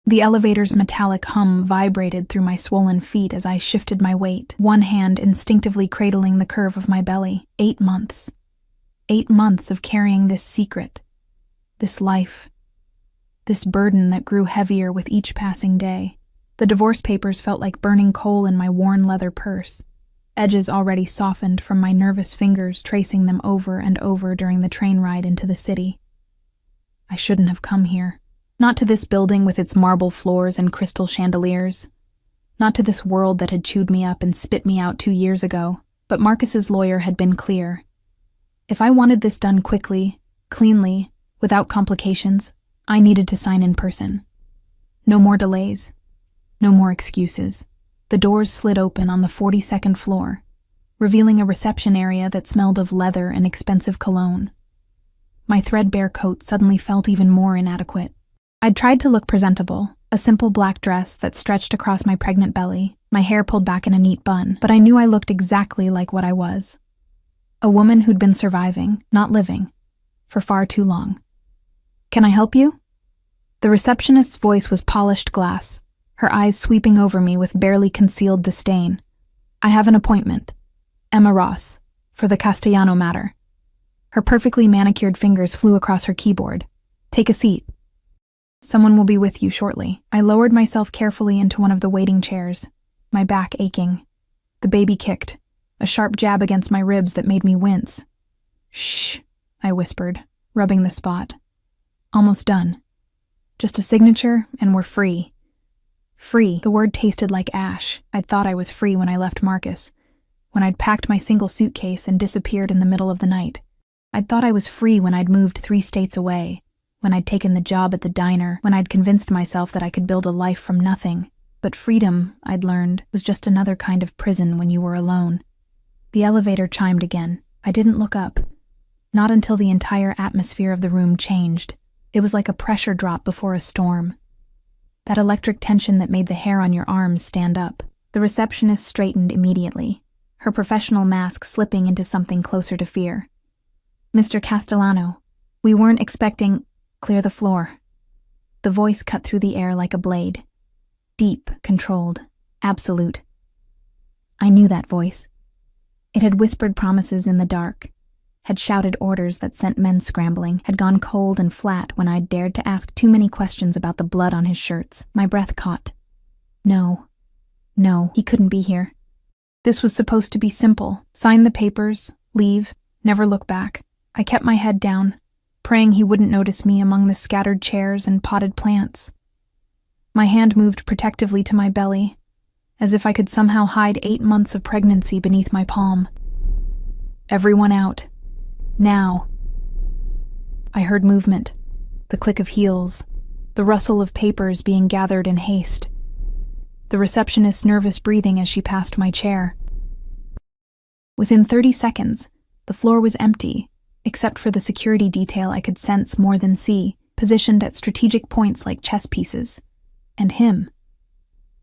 The elevator's metallic hum vibrated through my swollen feet as I shifted my weight, one hand instinctively cradling the curve of my belly. 8 months. 8 months of carrying this secret, this life, this burden that grew heavier with each passing day. The divorce papers felt like burning coal in my worn leather purse, edges already softened from my nervous fingers tracing them over and over during the train ride into the city. I shouldn't have come here. Not to this building with its marble floors and crystal chandeliers. Not to this world that had chewed me up and spit me out 2 years ago. But Marcus's lawyer had been clear. If I wanted this done quickly, cleanly, without complications, I needed to sign in person. No more delays. No more excuses. The doors slid open on the 42nd floor, revealing a reception area that smelled of leather and expensive cologne. My threadbare coat suddenly felt even more inadequate. I'd tried to look presentable, a simple black dress that stretched across my pregnant belly, my hair pulled back in a neat bun, but I knew I looked exactly like what I was. A woman who'd been surviving, not living, for far too long. "Can I help you?" The receptionist's voice was polished glass, her eyes sweeping over me with barely concealed disdain. "I have an appointment. Emma Ross, for the Castellano matter." Her perfectly manicured fingers flew across her keyboard. "Take a seat. Someone will be with you shortly." I lowered myself carefully into one of the waiting chairs, my back aching. The baby kicked, a sharp jab against my ribs that made me wince. "Shh," I whispered, rubbing the spot. "Almost done. Just a signature, and we're free." Free. The word tasted like ash. I'd thought I was free when I left Marcus, when I'd packed my single suitcase and disappeared in the middle of the night. I'd thought I was free when I'd moved 3 states away, when I'd taken the job at the diner, when I'd convinced myself that I could build a life from nothing. But freedom, I'd learned, was just another kind of prison when you were alone. The elevator chimed again. I didn't look up. Not until the entire atmosphere of the room changed. It was like a pressure drop before a storm. That electric tension that made the hair on your arms stand up. The receptionist straightened immediately, her professional mask slipping into something closer to fear. "Mr. Castellano, we weren't expecting—" "Clear the floor." The voice cut through the air like a blade. Deep, controlled, absolute. I knew that voice. It had whispered promises in the dark, had shouted orders that sent men scrambling, had gone cold and flat when I'd dared to ask too many questions about the blood on his shirts. My breath caught. No, he couldn't be here. This was supposed to be simple. Sign the papers, leave, never look back. I kept my head down, praying he wouldn't notice me among the scattered chairs and potted plants. My hand moved protectively to my belly, as if I could somehow hide 8 months of pregnancy beneath my palm. Everyone out. Now. I heard movement, the click of heels, the rustle of papers being gathered in haste, the receptionist's nervous breathing as she passed my chair. Within 30 seconds, the floor was empty, except for the security detail I could sense more than see, positioned at strategic points like chess pieces. And him.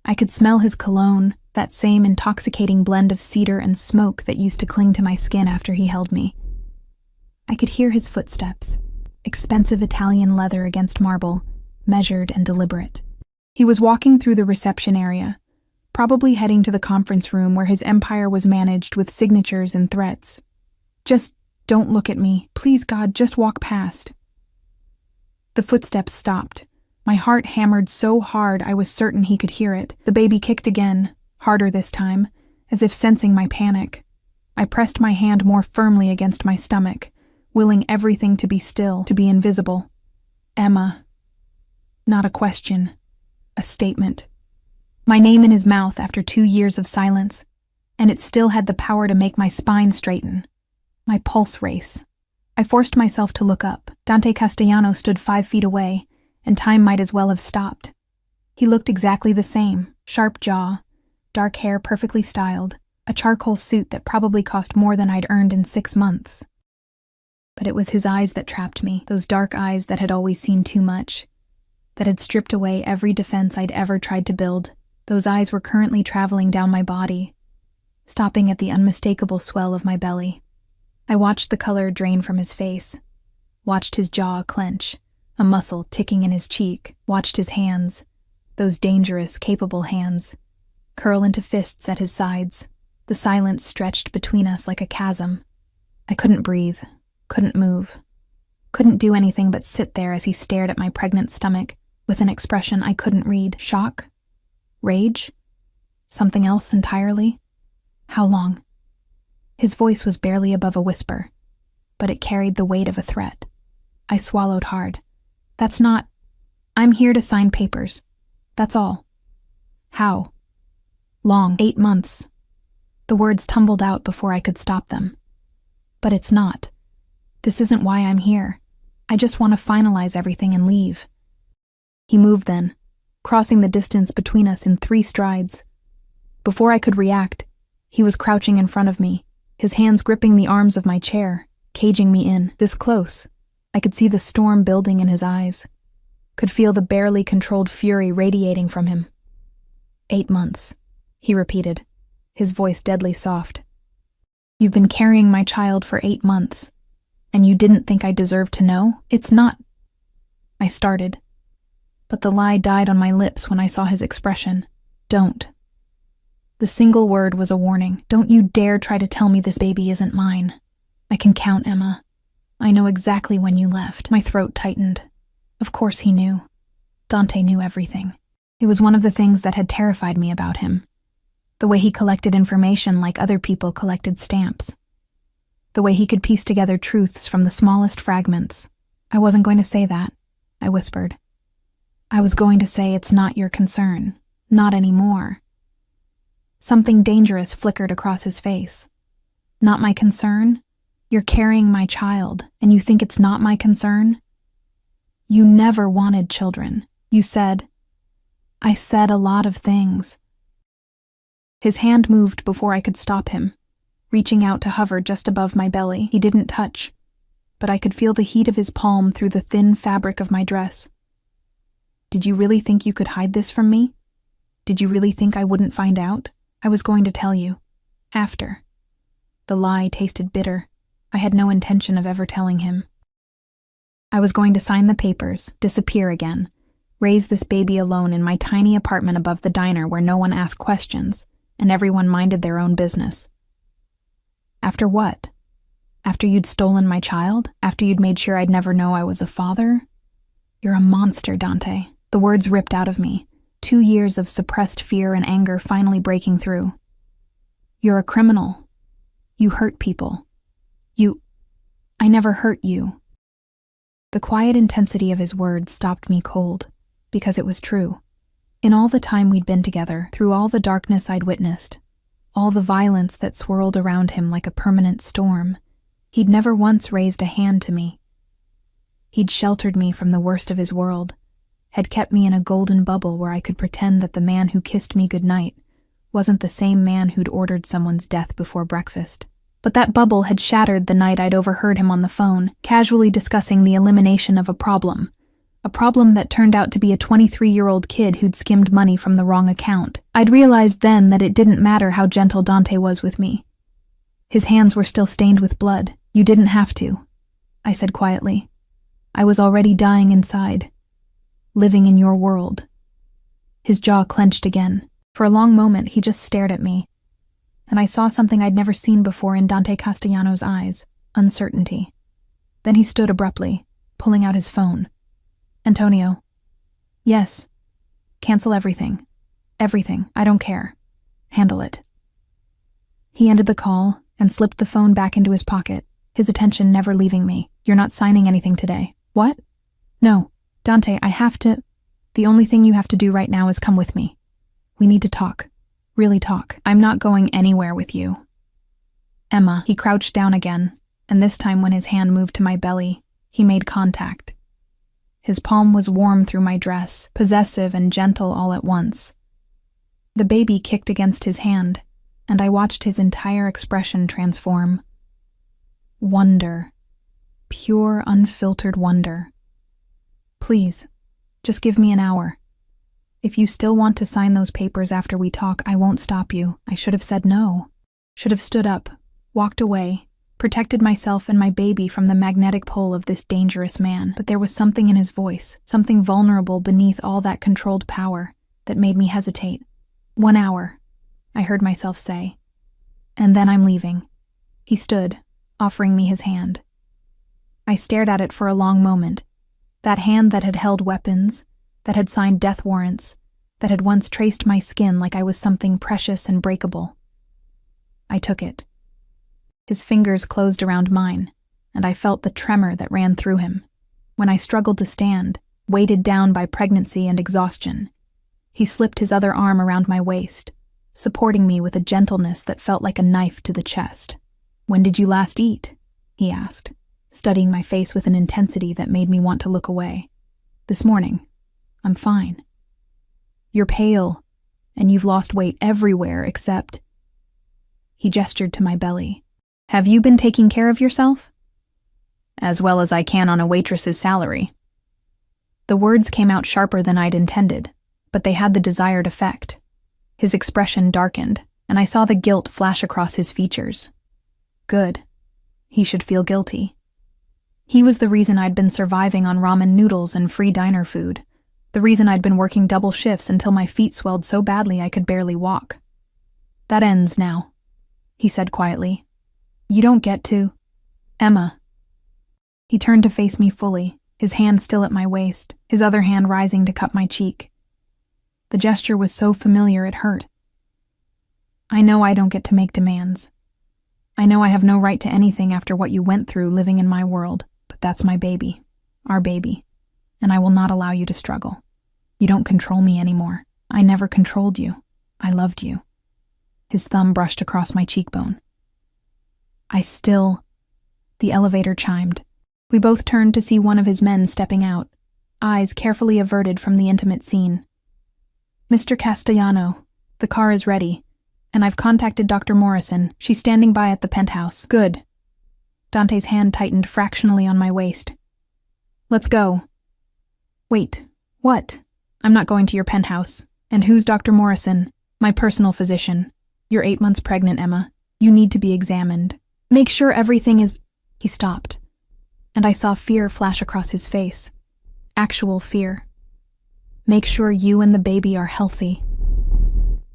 I could smell his cologne, that same intoxicating blend of cedar and smoke that used to cling to my skin after he held me. I could hear his footsteps, expensive Italian leather against marble, measured and deliberate. He was walking through the reception area, probably heading to the conference room where his empire was managed with signatures and threats. "Just don't look at me. Please, God, just walk past." The footsteps stopped. My heart hammered so hard I was certain he could hear it. The baby kicked again, harder this time, as if sensing my panic. I pressed my hand more firmly against my stomach, willing everything to be still, to be invisible. Emma. Not a question. A statement. My name in his mouth after 2 years of silence, and it still had the power to make my spine straighten. My pulse race. I forced myself to look up. Dante Castellano stood 5 feet away, and time might as well have stopped. He looked exactly the same, sharp jaw, dark hair perfectly styled, a charcoal suit that probably cost more than I'd earned in 6 months. But it was his eyes that trapped me, those dark eyes that had always seen too much, that had stripped away every defense I'd ever tried to build. Those eyes were currently traveling down my body, stopping at the unmistakable swell of my belly. I watched the color drain from his face, watched his jaw clench, a muscle ticking in his cheek, watched his hands, those dangerous, capable hands, curl into fists at his sides. The silence stretched between us like a chasm. I couldn't breathe, couldn't move, couldn't do anything but sit there as he stared at my pregnant stomach with an expression I couldn't read. Shock? Rage? Something else entirely? How long? His voice was barely above a whisper, but it carried the weight of a threat. I swallowed hard. That's not... I'm here to sign papers. That's all. How? Long. 8 months. The words tumbled out before I could stop them. But it's not. This isn't why I'm here. I just want to finalize everything and leave. He moved then, crossing the distance between us in 3 strides. Before I could react, he was crouching in front of me, his hands gripping the arms of my chair, caging me in. This close, I could see the storm building in his eyes, could feel the barely controlled fury radiating from him. 8 months, he repeated, his voice deadly soft. You've been carrying my child for 8 months, and you didn't think I deserved to know? It's not... I started, but the lie died on my lips when I saw his expression. Don't. The single word was a warning. Don't you dare try to tell me this baby isn't mine. I can count, Emma. I know exactly when you left. My throat tightened. Of course he knew. Dante knew everything. It was one of the things that had terrified me about him. The way he collected information like other people collected stamps. The way he could piece together truths from the smallest fragments. I wasn't going to say that, I whispered. I was going to say it's not your concern. Not anymore. Something dangerous flickered across his face. Not my concern? You're carrying my child, and you think it's not my concern? You never wanted children. You said... I said a lot of things. His hand moved before I could stop him, reaching out to hover just above my belly. He didn't touch, but I could feel the heat of his palm through the thin fabric of my dress. Did you really think you could hide this from me? Did you really think I wouldn't find out? I was going to tell you. After. The lie tasted bitter. I had no intention of ever telling him. I was going to sign the papers, disappear again, raise this baby alone in my tiny apartment above the diner where no one asked questions and everyone minded their own business. After what? After you'd stolen my child? After you'd made sure I'd never know I was a father? You're a monster, Dante. The words ripped out of me, 2 years of suppressed fear and anger finally breaking through. You're a criminal. You hurt people. I never hurt you. The quiet intensity of his words stopped me cold, because it was true. In all the time we'd been together, through all the darkness I'd witnessed, all the violence that swirled around him like a permanent storm, he'd never once raised a hand to me. He'd sheltered me from the worst of his world, had kept me in a golden bubble where I could pretend that the man who kissed me goodnight wasn't the same man who'd ordered someone's death before breakfast. But that bubble had shattered the night I'd overheard him on the phone, casually discussing the elimination of a problem that turned out to be a 23-year-old kid who'd skimmed money from the wrong account. I'd realized then that it didn't matter how gentle Dante was with me. His hands were still stained with blood. You didn't have to, I said quietly. I was already dying inside, living in your world. His jaw clenched again. For a long moment, he just stared at me, and I saw something I'd never seen before in Dante Castellano's eyes, uncertainty. Then he stood abruptly, pulling out his phone. Antonio. Yes. Cancel everything. Everything. I don't care. Handle it. He ended the call and slipped the phone back into his pocket, his attention never leaving me. You're not signing anything today. What? No. Dante, I have to... The only thing you have to do right now is come with me. We need to talk. Really talk. I'm not going anywhere with you. Emma. He crouched down again, and this time when his hand moved to my belly, he made contact. His palm was warm through my dress, possessive and gentle all at once. The baby kicked against his hand, and I watched his entire expression transform. Wonder. Pure, unfiltered wonder. Please, just give me an hour. If you still want to sign those papers after we talk, I won't stop you. I should have said no. Should have stood up, walked away, protected myself and my baby from the magnetic pull of this dangerous man. But there was something in his voice, something vulnerable beneath all that controlled power. that made me hesitate. 1 hour, I heard myself say. And then I'm leaving. He stood, offering me his hand. I stared at it for a long moment. That hand that had held weapons, that had signed death warrants, that had once traced my skin like I was something precious and breakable. I took it. His fingers closed around mine, and I felt the tremor that ran through him. When I struggled to stand, weighted down by pregnancy and exhaustion, he slipped his other arm around my waist, supporting me with a gentleness that felt like a knife to the chest. "When did you last eat?" he asked, studying my face with an intensity that made me want to look away. "This morning. I'm fine." "You're pale, and you've lost weight everywhere except—" He gestured to my belly. "Have you been taking care of yourself?" "As well as I can on a waitress's salary." The words came out sharper than I'd intended, but they had the desired effect. His expression darkened, and I saw the guilt flash across his features. Good. He should feel guilty. He was the reason I'd been surviving on ramen noodles and free diner food, the reason I'd been working double shifts until my feet swelled so badly I could barely walk. "That ends now," he said quietly. "You don't get to—" "Emma." He turned to face me fully, his hand still at my waist, his other hand rising to cup my cheek. The gesture was so familiar it hurt. "I know I don't get to make demands. I know I have no right to anything after what you went through living in my world, but that's my baby, our baby, and I will not allow you to struggle. You don't control me anymore. I never controlled you. I loved you." His thumb brushed across my cheekbone. The elevator chimed. We both turned to see one of his men stepping out, eyes carefully averted from the intimate scene. "Mr. Castellano, the car is ready, and I've contacted Dr. Morrison. She's standing by at the penthouse." "Good." Dante's hand tightened fractionally on my waist. "Let's go." "Wait, what?" "I'm not going to your penthouse. And who's Dr. Morrison?" "My personal physician. You're 8 months pregnant, Emma. You need to be examined. Make sure everything is—" He stopped, and I saw fear flash across his face. Actual fear. "Make sure you and the baby are healthy."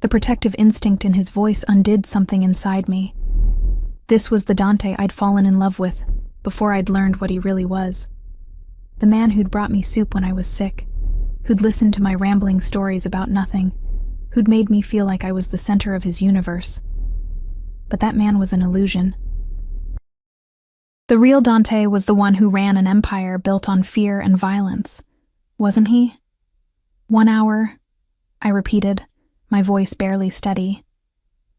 The protective instinct in his voice undid something inside me. This was the Dante I'd fallen in love with before I'd learned what he really was. The man who'd brought me soup when I was sick, who'd listened to my rambling stories about nothing, who'd made me feel like I was the center of his universe. But that man was an illusion. The real Dante was the one who ran an empire built on fear and violence, wasn't he? 1 hour, I repeated, my voice barely steady.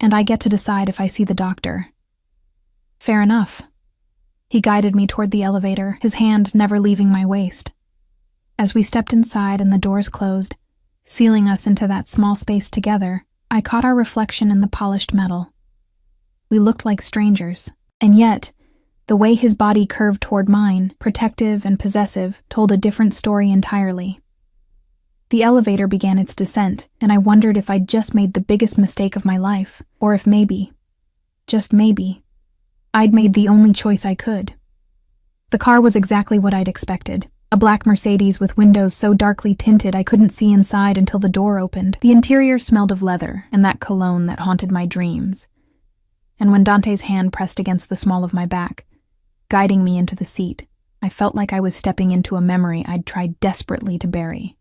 And I get to decide if I see the doctor. Fair enough. He guided me toward the elevator, his hand never leaving my waist. As we stepped inside and the doors closed, sealing us into that small space together, I caught our reflection in the polished metal. We looked like strangers, and yet, the way his body curved toward mine, protective and possessive, told a different story entirely. The elevator began its descent, and I wondered if I'd just made the biggest mistake of my life, or if maybe, just maybe, I'd made the only choice I could. The car was exactly what I'd expected. A black Mercedes with windows so darkly tinted I couldn't see inside until the door opened. The interior smelled of leather and that cologne that haunted my dreams. And when Dante's hand pressed against the small of my back, guiding me into the seat, I felt like I was stepping into a memory I'd tried desperately to bury.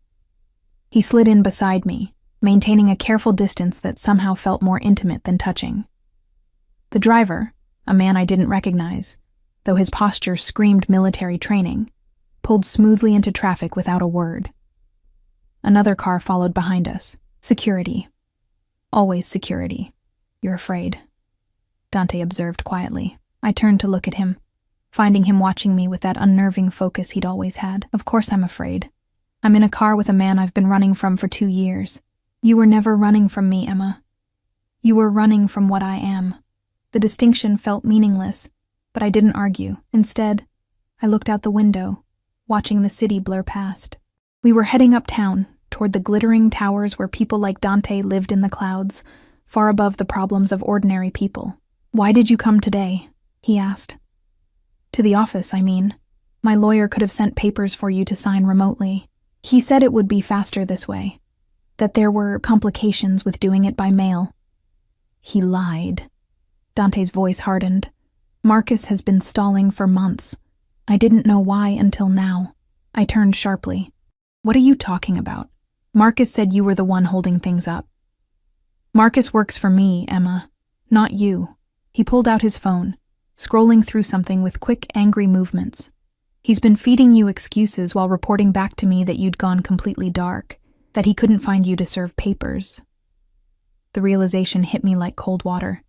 He slid in beside me, maintaining a careful distance that somehow felt more intimate than touching. The driver, a man I didn't recognize, though his posture screamed military training, pulled smoothly into traffic without a word. Another car followed behind us. Security. Always security. You're afraid, Dante observed quietly. I turned to look at him, finding him watching me with that unnerving focus he'd always had. Of course I'm afraid. I'm in a car with a man I've been running from for 2 years. You were never running from me, Emma. You were running from what I am. The distinction felt meaningless, but I didn't argue. Instead, I looked out the window, watching the city blur past. We were heading uptown, toward the glittering towers where people like Dante lived in the clouds, far above the problems of ordinary people. Why did you come today? He asked. To the office, I mean. My lawyer could have sent papers for you to sign remotely. He said it would be faster this way. that there were complications with doing it by mail. He lied. Dante's voice hardened. Marcus has been stalling for months. I didn't know why until now. I turned sharply. What are you talking about? Marcus said you were the one holding things up. Marcus works for me, Emma, not you. He pulled out his phone, scrolling through something with quick, angry movements. He's been feeding you excuses while reporting back to me that you'd gone completely dark, that he couldn't find you to serve papers. The realization hit me like cold water.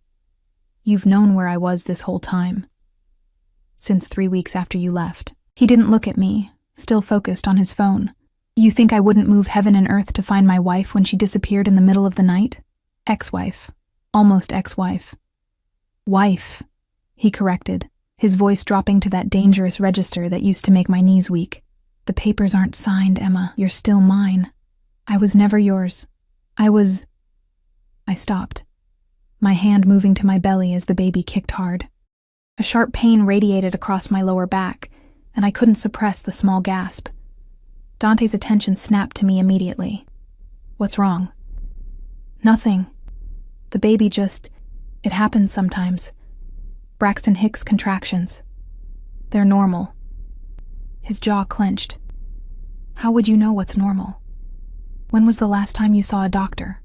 You've known where I was this whole time. Since 3 weeks after you left. He didn't look at me, still focused on his phone. You think I wouldn't move heaven and earth to find my wife when she disappeared in the middle of the night? Ex-wife. Almost ex-wife. Wife, he corrected, his voice dropping to that dangerous register that used to make my knees weak. The papers aren't signed, Emma. You're still mine. I was never yours. I stopped, my hand moving to my belly as the baby kicked hard. A sharp pain radiated across my lower back, and I couldn't suppress the small gasp. Dante's attention snapped to me immediately. What's wrong? Nothing. The baby it happens sometimes. Braxton Hicks contractions. They're normal. His jaw clenched. How would you know what's normal? When was the last time you saw a doctor?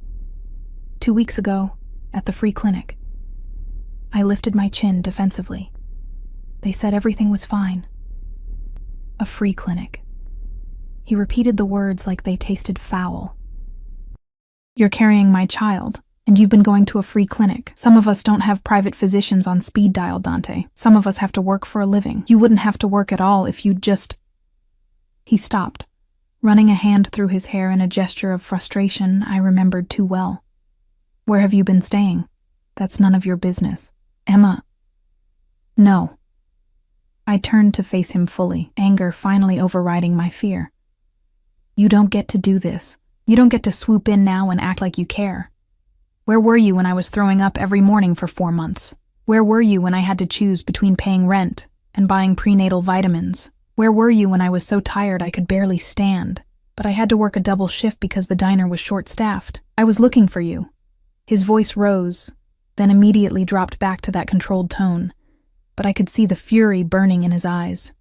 2 weeks ago, at the free clinic. I lifted my chin defensively. They said everything was fine. A free clinic. He repeated the words like they tasted foul. You're carrying my child, and you've been going to a free clinic. Some of us don't have private physicians on speed dial, Dante. Some of us have to work for a living. You wouldn't have to work at all if you'd just... He stopped, running a hand through his hair in a gesture of frustration I remembered too well. Where have you been staying? That's none of your business. Emma. No. I turned to face him fully, anger finally overriding my fear. You don't get to do this. You don't get to swoop in now and act like you care. Where were you when I was throwing up every morning for 4 months? Where were you when I had to choose between paying rent and buying prenatal vitamins? Where were you when I was so tired I could barely stand, but I had to work a double shift because the diner was short-staffed? I was looking for you. His voice rose, then immediately dropped back to that controlled tone, but I could see the fury burning in his eyes.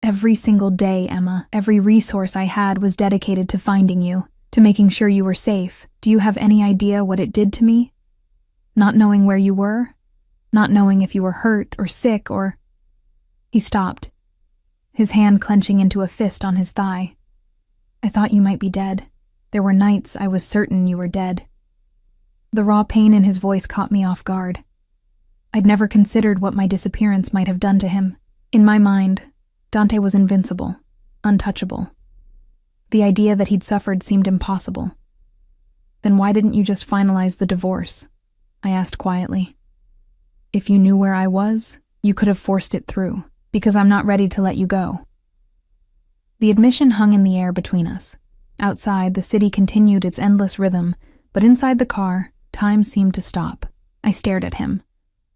Every single day, Emma, every resource I had was dedicated to finding you, to making sure you were safe. Do you have any idea what it did to me? Not knowing where you were? Not knowing if you were hurt or sick or... He stopped, his hand clenching into a fist on his thigh. I thought you might be dead. There were nights I was certain you were dead. The raw pain in his voice caught me off guard. I'd never considered what my disappearance might have done to him. In my mind, Dante was invincible, untouchable. The idea that he'd suffered seemed impossible. Then why didn't you just finalize the divorce? I asked quietly. If you knew where I was, you could have forced it through, because I'm not ready to let you go. The admission hung in the air between us. Outside, the city continued its endless rhythm, but inside the car, time seemed to stop. I stared at him,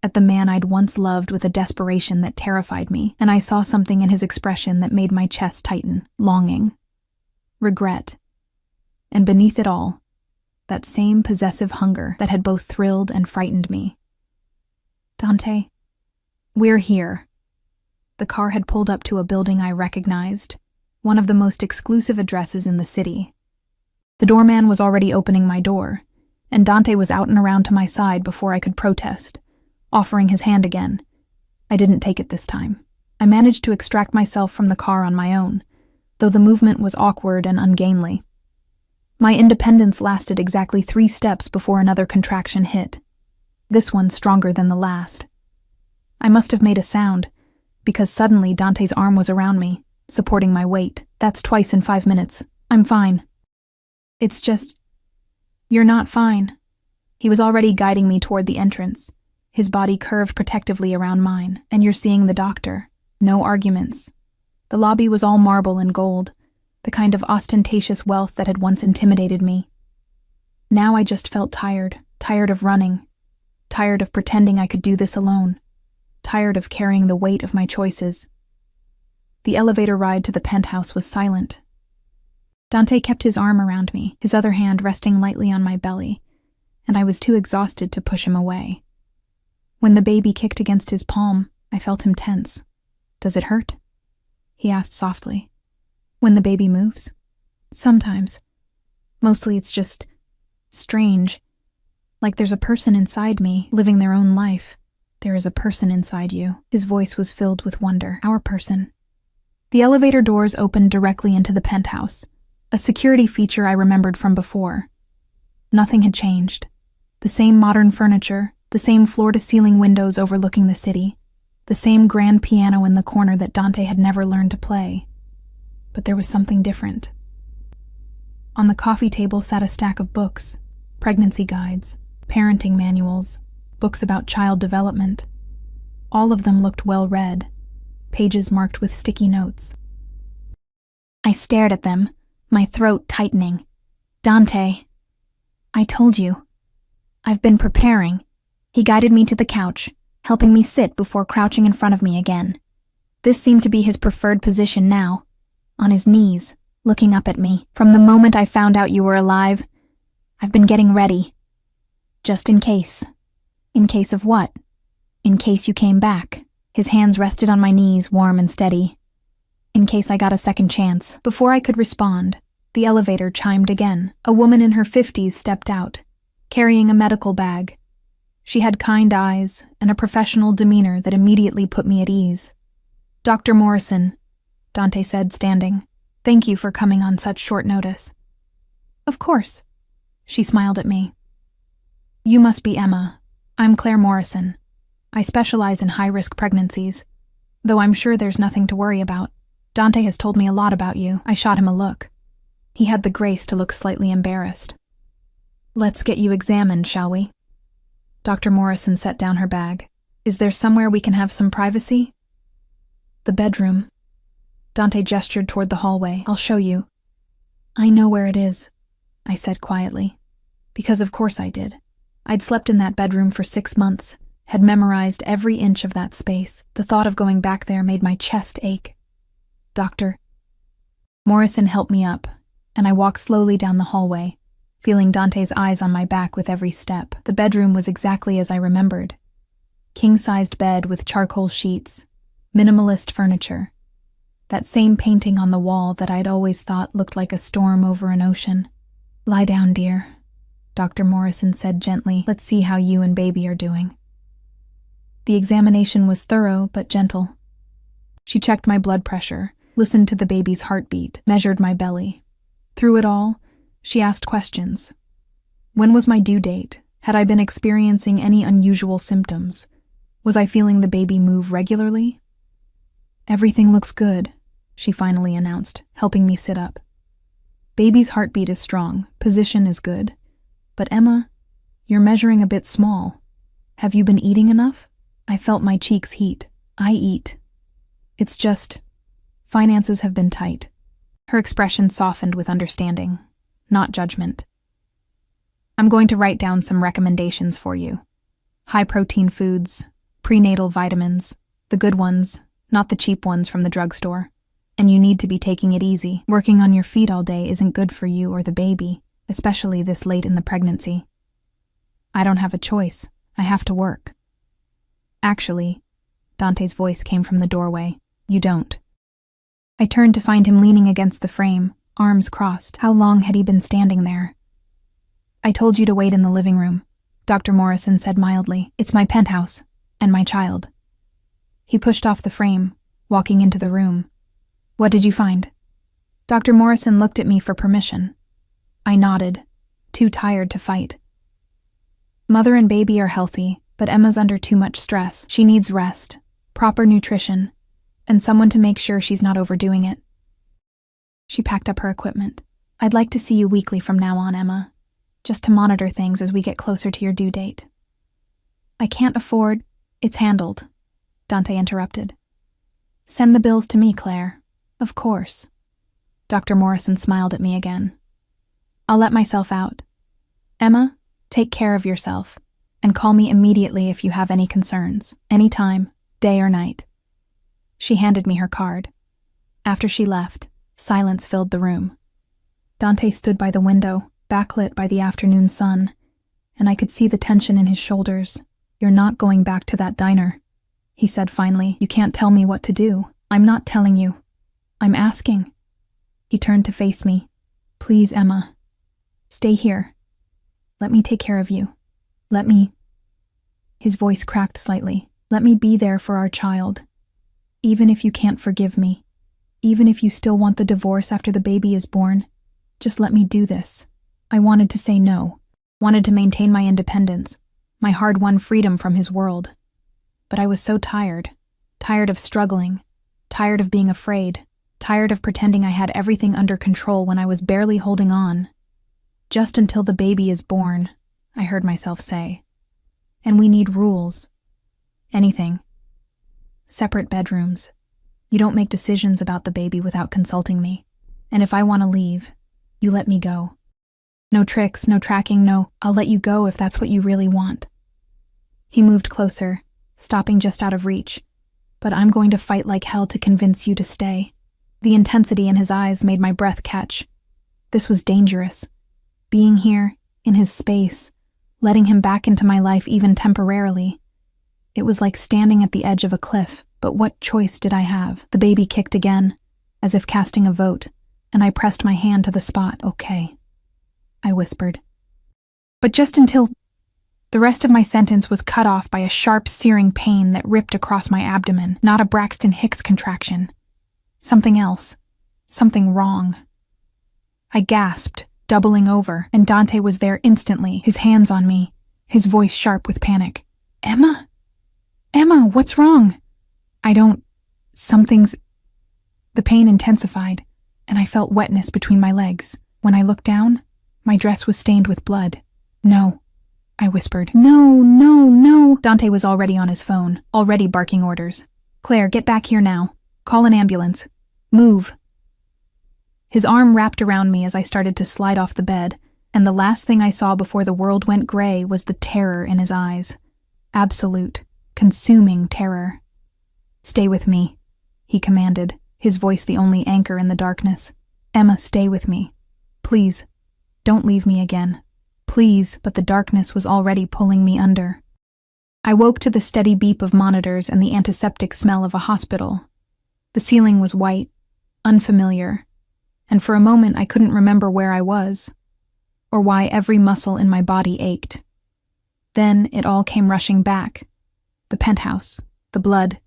at the man I'd once loved with a desperation that terrified me, and I saw something in his expression that made my chest tighten, longing, regret, and beneath it all, that same possessive hunger that had both thrilled and frightened me. Dante, we're here. The car had pulled up to a building I recognized, one of the most exclusive addresses in the city. The doorman was already opening my door, and Dante was out and around to my side before I could protest, offering his hand again. I didn't take it this time. I managed to extract myself from the car on my own, though the movement was awkward and ungainly. My independence lasted exactly 3 steps before another contraction hit, this one stronger than the last. I must have made a sound, because suddenly Dante's arm was around me, supporting my weight. That's twice in 5 minutes. I'm fine. It's just... You're not fine. He was already guiding me toward the entrance, his body curved protectively around mine. And you're seeing the doctor. No arguments. The lobby was all marble and gold, the kind of ostentatious wealth that had once intimidated me. Now I just felt tired of running, tired of pretending I could do this alone, tired of carrying the weight of my choices. The elevator ride to the penthouse was silent. Dante kept his arm around me, his other hand resting lightly on my belly, and I was too exhausted to push him away. When the baby kicked against his palm, I felt him tense. "Does it hurt?" he asked softly. "When the baby moves?" "Sometimes. Mostly it's just strange. Like there's a person inside me, living their own life." "There is a person inside you." His voice was filled with wonder. "Our person." The elevator doors opened directly into the penthouse, a security feature I remembered from before. Nothing had changed. The same modern furniture, the same floor-to-ceiling windows overlooking the city, the same grand piano in the corner that Dante had never learned to play. But there was something different. On the coffee table sat a stack of books, pregnancy guides, parenting manuals, books about child development. All of them looked well read, pages marked with sticky notes. I stared at them, my throat tightening. "Dante, I told you. I've been preparing." He guided me to the couch, helping me sit before crouching in front of me again. This seemed to be his preferred position now, on his knees, looking up at me. "From the moment I found out you were alive, I've been getting ready. Just in case." "In case of what?" "In case you came back." His hands rested on my knees, warm and steady. "In case I got a second chance." Before I could respond, the elevator chimed again. A woman in her 50s stepped out, carrying a medical bag. She had kind eyes and a professional demeanor that immediately put me at ease. "Dr. Morrison," Dante said, standing. "Thank you for coming on such short notice." "Of course." She smiled at me. "You must be Emma. I'm Claire Morrison. I specialize in high-risk pregnancies, though I'm sure there's nothing to worry about. Dante has told me a lot about you." I shot him a look. He had the grace to look slightly embarrassed. "Let's get you examined, shall we?" Dr. Morrison set down her bag. "Is there somewhere we can have some privacy?" "The bedroom." Dante gestured toward the hallway. "I'll show you." "I know where it is," I said quietly. Because of course I did. I'd slept in that bedroom for 6 months, had memorized every inch of that space. The thought of going back there made my chest ache. "Doctor." Morrison helped me up, and I walked slowly down the hallway, feeling Dante's eyes on my back with every step. The bedroom was exactly as I remembered. King-sized bed with charcoal sheets, minimalist furniture. That same painting on the wall that I'd always thought looked like a storm over an ocean. "Lie down, dear," Dr. Morrison said gently. "Let's see how you and baby are doing." The examination was thorough but gentle. She checked my blood pressure, listened to the baby's heartbeat, measured my belly. Through it all, she asked questions. When was my due date? Had I been experiencing any unusual symptoms? Was I feeling the baby move regularly? "Everything looks good," she finally announced, helping me sit up. "Baby's heartbeat is strong, position is good. But Emma, you're measuring a bit small. Have you been eating enough?" I felt my cheeks heat. "I eat. It's just, finances have been tight." Her expression softened with understanding, not judgment. "I'm going to write down some recommendations for you. High-protein foods, prenatal vitamins, the good ones, not the cheap ones from the drugstore. And you need to be taking it easy. Working on your feet all day isn't good for you or the baby, especially this late in the pregnancy." "I don't have a choice. I have to work." "Actually," Dante's voice came from the doorway, "you don't." I turned to find him leaning against the frame, arms crossed. How long had he been standing there? "I told you to wait in the living room," Dr. Morrison said mildly. "It's my penthouse, and my child." He pushed off the frame, walking into the room. "What did you find?" Dr. Morrison looked at me for permission. I nodded, too tired to fight. "Mother and baby are healthy, but Emma's under too much stress. She needs rest, proper nutrition, and someone to make sure she's not overdoing it." She packed up her equipment. "I'd like to see you weekly from now on, Emma, just to monitor things as we get closer to your due date." "I can't afford—" "It's handled," Dante interrupted. "Send the bills to me, Claire." "Of course." Dr. Morrison smiled at me again. "I'll let myself out. Emma, take care of yourself, and call me immediately if you have any concerns, anytime, day or night." She handed me her card. After she left, silence filled the room. Dante stood by the window, backlit by the afternoon sun, and I could see the tension in his shoulders. "You're not going back to that diner," he said finally. "You can't tell me what to do." "I'm not telling you. I'm asking." He turned to face me. "Please, Emma. Stay here. Let me take care of you. Let me—" His voice cracked slightly. "Let me be there for our child. Even if you can't forgive me, even if you still want the divorce after the baby is born, just let me do this." I wanted to say no, wanted to maintain my independence, my hard-won freedom from his world. But I was so tired of struggling, tired of being afraid, tired of pretending I had everything under control when I was barely holding on. "Just until the baby is born," I heard myself say. "And we need rules. Anything. Separate bedrooms. You don't make decisions about the baby without consulting me. And if I want to leave, you let me go. No tricks, no tracking, no, I'll let you go if that's what you really want." He moved closer, stopping just out of reach. "But I'm going to fight like hell to convince you to stay." The intensity in his eyes made my breath catch. This was dangerous. Being here, in his space, letting him back into my life even temporarily. It was like standing at the edge of a cliff, but what choice did I have? The baby kicked again, as if casting a vote, and I pressed my hand to the spot. "Okay," I whispered. But just until... The rest of my sentence was cut off by a sharp, searing pain that ripped across my abdomen, not a Braxton Hicks contraction. Something else. Something wrong. I gasped, doubling over, and Dante was there instantly, his hands on me, his voice sharp with panic. "Emma? Emma, what's wrong?" Something's... The pain intensified, and I felt wetness between my legs. When I looked down, my dress was stained with blood. "No," I whispered. "No, no, no." Dante was already on his phone, already barking orders. "Claire, get back here now. Call an ambulance. Move." His arm wrapped around me as I started to slide off the bed, and the last thing I saw before the world went gray was the terror in his eyes. Absolute, consuming terror. "Stay with me," he commanded, his voice the only anchor in the darkness. "Emma, stay with me. Please, don't leave me again. Please," but the darkness was already pulling me under. I woke to the steady beep of monitors and the antiseptic smell of a hospital. The ceiling was white, unfamiliar, and for a moment I couldn't remember where I was, or why every muscle in my body ached. Then it all came rushing back. The penthouse, the blood,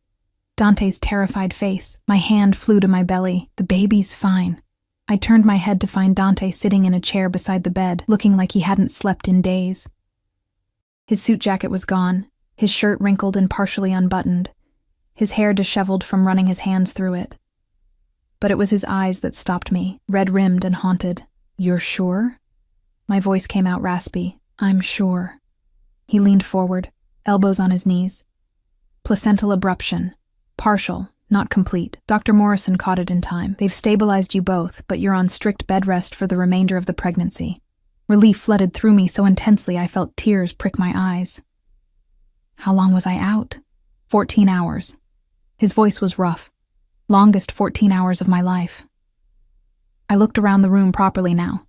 Dante's terrified face. My hand flew to my belly. "The baby's fine." I turned my head to find Dante sitting in a chair beside the bed, looking like he hadn't slept in days. His suit jacket was gone, his shirt wrinkled and partially unbuttoned, his hair disheveled from running his hands through it. But it was his eyes that stopped me, red-rimmed and haunted. "You're sure?" My voice came out raspy. "I'm sure." He leaned forward, elbows on his knees. "Placental abruption. Partial, not complete. Dr. Morrison caught it in time. They've stabilized you both, but you're on strict bed rest for the remainder of the pregnancy." Relief flooded through me so intensely I felt tears prick my eyes. How long was I out? 14 hours. His voice was rough. Longest 14 hours of my life. I looked around the room properly now.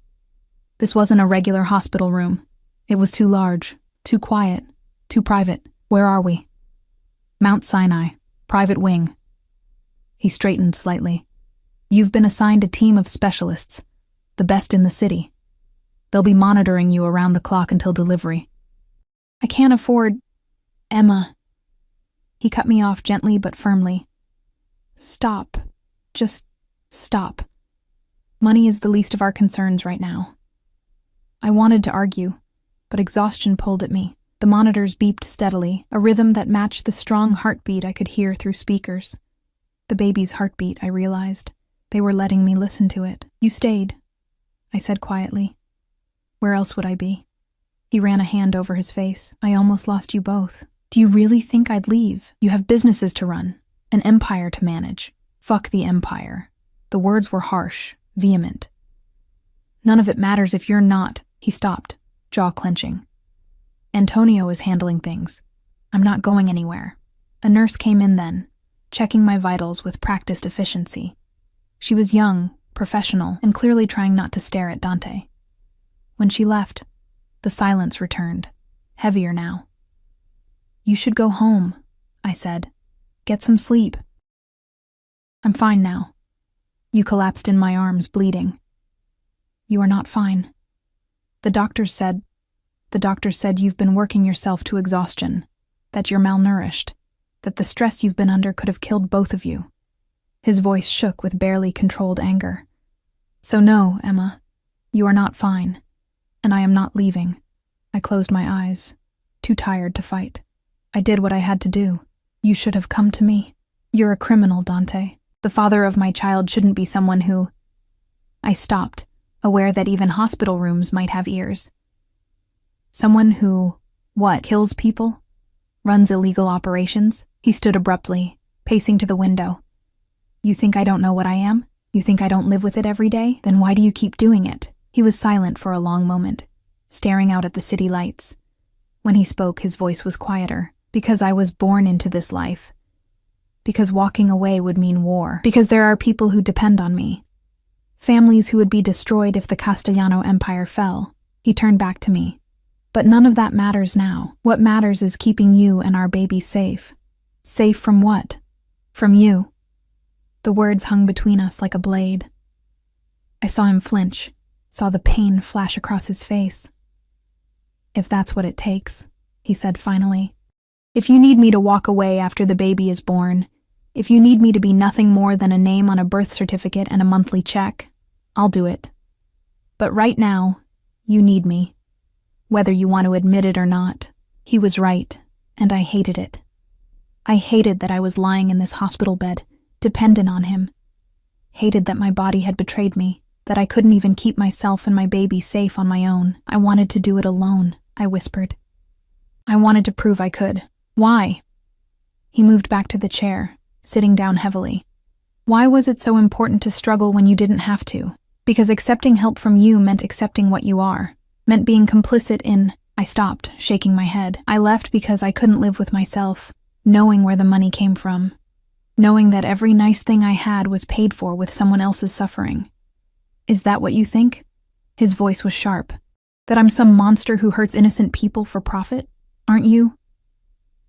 This wasn't a regular hospital room. It was too large, too quiet, too private. "Where are we?" "Mount Sinai, private wing." He straightened slightly. "You've been assigned a team of specialists, the best in the city. They'll be monitoring you around the clock until delivery." "I can't afford... Emma." He cut me off gently but firmly. "Stop. Just stop. Money is the least of our concerns right now." I wanted to argue, but exhaustion pulled at me. The monitors beeped steadily, a rhythm that matched the strong heartbeat I could hear through speakers. The baby's heartbeat, I realized. They were letting me listen to it. "You stayed," I said quietly. "Where else would I be?" He ran a hand over his face. "I almost lost you both. Do you really think I'd leave? You have businesses to run, an empire to manage." "Fuck the empire." The words were harsh, vehement. "None of it matters if you're not." He stopped, jaw clenching. "Antonio is handling things. I'm not going anywhere." A nurse came in then, checking my vitals with practiced efficiency. She was young, professional, and clearly trying not to stare at Dante. When she left, the silence returned, heavier now. "You should go home," I said. "Get some sleep." "I'm fine now." You collapsed in my arms, bleeding. "You are not fine. The doctors said you've been working yourself to exhaustion, that you're malnourished, that the stress you've been under could have killed both of you." His voice shook with barely controlled anger. "So no, Emma, you are not fine, and I am not leaving." I closed my eyes, too tired to fight. "I did what I had to do. You should have come to me. You're a criminal, Dante. The father of my child shouldn't be someone who—" I stopped, aware that even hospital rooms might have ears. "Someone who, what, kills people? Runs illegal operations?" He stood abruptly, pacing to the window. "You think I don't know what I am? You think I don't live with it every day? Then why do you keep doing it?" He was silent for a long moment, staring out at the city lights. When he spoke, his voice was quieter. "Because I was born into this life. Because walking away would mean war. Because there are people who depend on me. Families who would be destroyed if the Castellano Empire fell." He turned back to me. "But none of that matters now. What matters is keeping you and our baby safe." "Safe from what?" "From you." The words hung between us like a blade. I saw him flinch, saw the pain flash across his face. "If that's what it takes," he said finally. "If you need me to walk away after the baby is born, if you need me to be nothing more than a name on a birth certificate and a monthly check, I'll do it. But right now, you need me. Whether you want to admit it or not." He was right, and I hated it. I hated that I was lying in this hospital bed, dependent on him. Hated that my body had betrayed me, that I couldn't even keep myself and my baby safe on my own. I wanted to do it alone, I whispered. I wanted to prove I could. "Why?" He moved back to the chair, sitting down heavily. "Why was it so important to struggle when you didn't have to? Because accepting help from you meant accepting what you are, meant being complicit in—" I stopped, shaking my head. "I left because I couldn't live with myself, knowing where the money came from, knowing that every nice thing I had was paid for with someone else's suffering." "Is that what you think?" His voice was sharp. "That I'm some monster who hurts innocent people for profit? Aren't you?"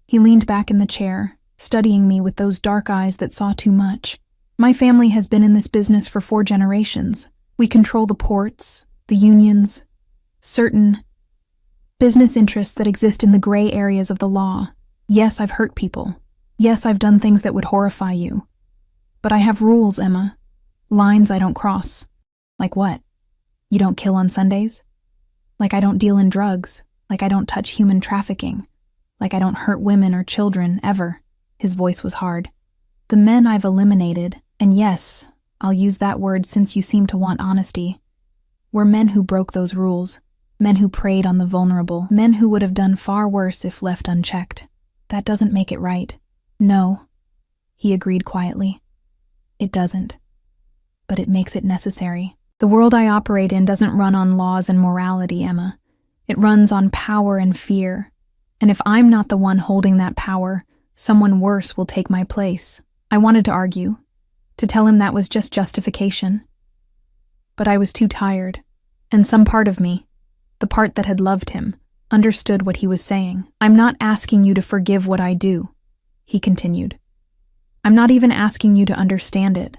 He leaned back in the chair, studying me with those dark eyes that saw too much. "My family has been in this business for 4 generations. We control the ports, the unions, certain business interests that exist in the gray areas of the law. Yes, I've hurt people. Yes, I've done things that would horrify you. But I have rules, Emma. Lines I don't cross." "Like what? You don't kill on Sundays? Like I don't deal in drugs? Like I don't touch human trafficking? Like I don't hurt women or children, ever?" His voice was hard. "The men I've eliminated, and yes, I'll use that word since you seem to want honesty, were men who broke those rules, men who preyed on the vulnerable, men who would have done far worse if left unchecked. That doesn't make it right." "No," he agreed quietly. "It doesn't. But it makes it necessary. The world I operate in doesn't run on laws and morality, Emma. It runs on power and fear. And if I'm not the one holding that power, someone worse will take my place." I wanted to argue, to tell him that was just justification. But I was too tired, and some part of me, the part that had loved him, understood what he was saying. "I'm not asking you to forgive what I do," he continued. "I'm not even asking you to understand it.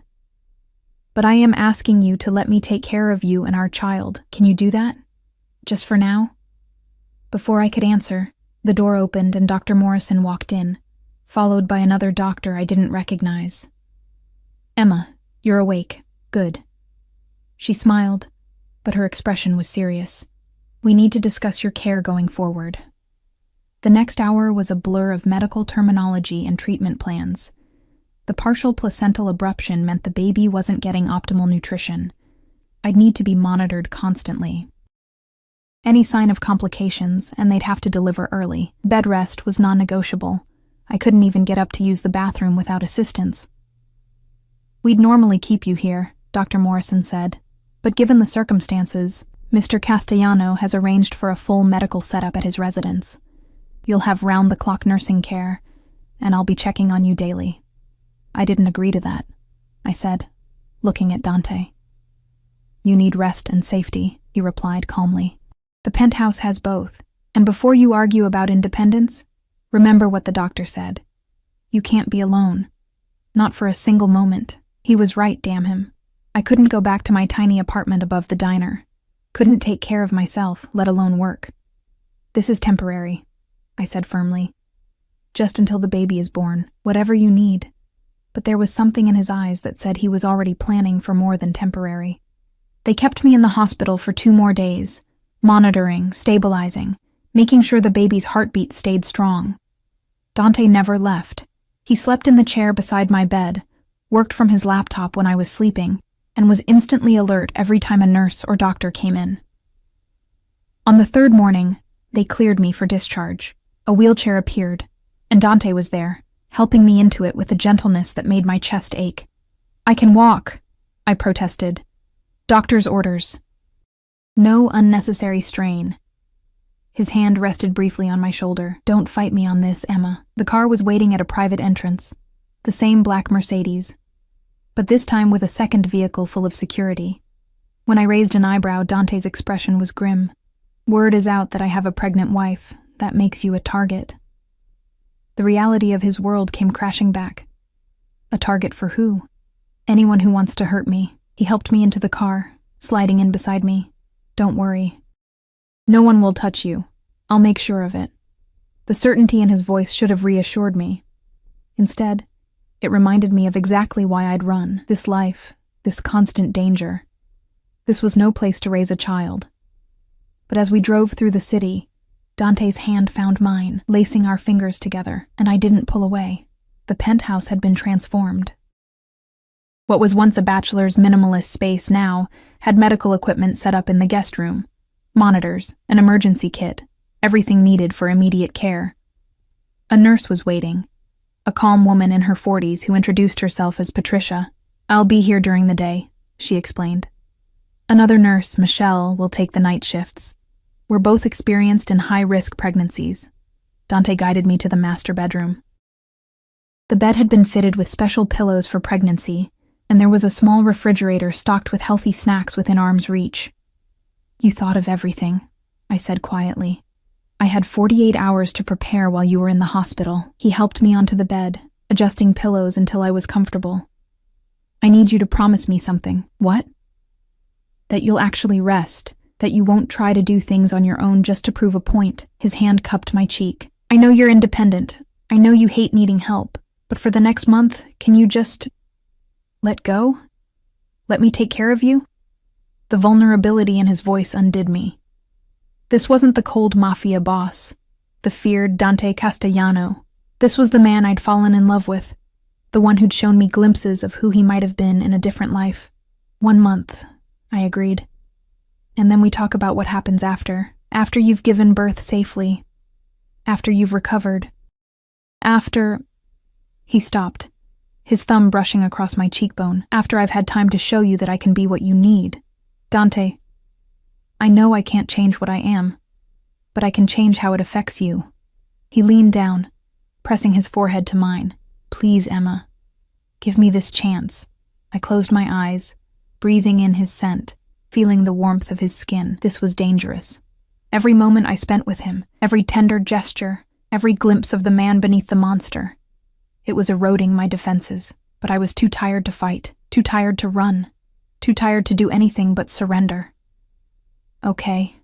But I am asking you to let me take care of you and our child. Can you do that? Just for now?" Before I could answer, the door opened and Dr. Morrison walked in, followed by another doctor I didn't recognize. "Emma, you're awake. Good." She smiled, but her expression was serious. "We need to discuss your care going forward." The next hour was a blur of medical terminology and treatment plans. The partial placental abruption meant the baby wasn't getting optimal nutrition. I'd need to be monitored constantly. Any sign of complications, and they'd have to deliver early. Bed rest was non-negotiable. I couldn't even get up to use the bathroom without assistance. "We'd normally keep you here," Dr. Morrison said, "but given the circumstances, Mr. Castellano has arranged for a full medical setup at his residence. You'll have round-the-clock nursing care, and I'll be checking on you daily." "I didn't agree to that," I said, looking at Dante. You need rest and safety, he replied calmly. The penthouse has both. And before you argue about independence, remember what the doctor said. You can't be alone. Not for a single moment. He was right, damn him. I couldn't go back to my tiny apartment above the diner. Couldn't take care of myself, let alone work. This is temporary, I said firmly. Just until the baby is born, whatever you need. But there was something in his eyes that said he was already planning for more than temporary. They kept me in the hospital for 2 more days, monitoring, stabilizing, making sure the baby's heartbeat stayed strong. Dante never left. He slept in the chair beside my bed, worked from his laptop when I was sleeping, and was instantly alert every time a nurse or doctor came in. On the 3rd morning, they cleared me for discharge. A wheelchair appeared, and Dante was there, helping me into it with a gentleness that made my chest ache. I can walk, I protested. Doctor's orders. No unnecessary strain. His hand rested briefly on my shoulder. Don't fight me on this, Emma. The car was waiting at a private entrance, the same black Mercedes, but this time with a second vehicle full of security. When I raised an eyebrow, Dante's expression was grim. Word is out that I have a pregnant wife. That makes you a target. The reality of his world came crashing back. A target for who? Anyone who wants to hurt me. He helped me into the car, sliding in beside me. Don't worry. No one will touch you. I'll make sure of it. The certainty in his voice should have reassured me. Instead, it reminded me of exactly why I'd run. This life, this constant danger. This was no place to raise a child. But as we drove through the city, Dante's hand found mine, lacing our fingers together, and I didn't pull away. The penthouse had been transformed. What was once a bachelor's minimalist space now had medical equipment set up in the guest room, monitors, an emergency kit, everything needed for immediate care. A nurse was waiting, a calm woman in her 40s who introduced herself as Patricia. I'll be here during the day, she explained. Another nurse, Michelle, will take the night shifts. We're both experienced in high-risk pregnancies. Dante guided me to the master bedroom. The bed had been fitted with special pillows for pregnancy, and there was a small refrigerator stocked with healthy snacks within arm's reach. You thought of everything, I said quietly. I had 48 hours to prepare while you were in the hospital. He helped me onto the bed, adjusting pillows until I was comfortable. I need you to promise me something. What? That you'll actually rest, that you won't try to do things on your own just to prove a point. His hand cupped my cheek. I know you're independent. I know you hate needing help. But for the next month, can you just let go? Let me take care of you? The vulnerability in his voice undid me. This wasn't the cold Mafia Boss, the feared Dante Castellano. This was the man I'd fallen in love with, the one who'd shown me glimpses of who he might have been in a different life. 1 month, I agreed. And then we talk about what happens after you've given birth safely, after you've recovered, after... He stopped, his thumb brushing across my cheekbone. After I've had time to show you that I can be what you need. Dante, I know I can't change what I am, but I can change how it affects you. He leaned down, pressing his forehead to mine. Please, Emma, give me this chance. I closed my eyes, breathing in his scent, feeling the warmth of his skin. This was dangerous. Every moment I spent with him, every tender gesture, every glimpse of the man beneath the monster. It was eroding my defenses, but I was too tired to fight, too tired to run, too tired to do anything but surrender. Okay,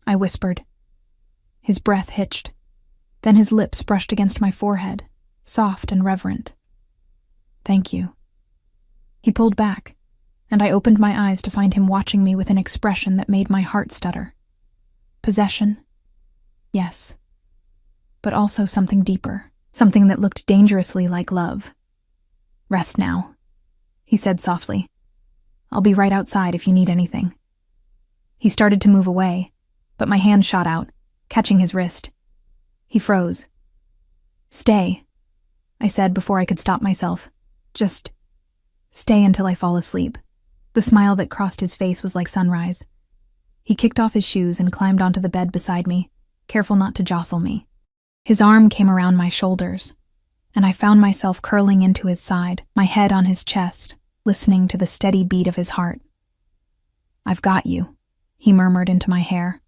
I whispered. His breath hitched. Then his lips brushed against my forehead, soft and reverent. Thank you. He pulled back, and I opened my eyes to find him watching me with an expression that made my heart stutter. Possession? Yes. But also something deeper, something that looked dangerously like love. Rest now, he said softly. I'll be right outside if you need anything. He started to move away, but my hand shot out, catching his wrist. He froze. Stay, I said before I could stop myself. Just stay until I fall asleep. The smile that crossed his face was like sunrise. He kicked off his shoes and climbed onto the bed beside me, careful not to jostle me. His arm came around my shoulders, and I found myself curling into his side, my head on his chest, listening to the steady beat of his heart. "I've got you," he murmured into my hair.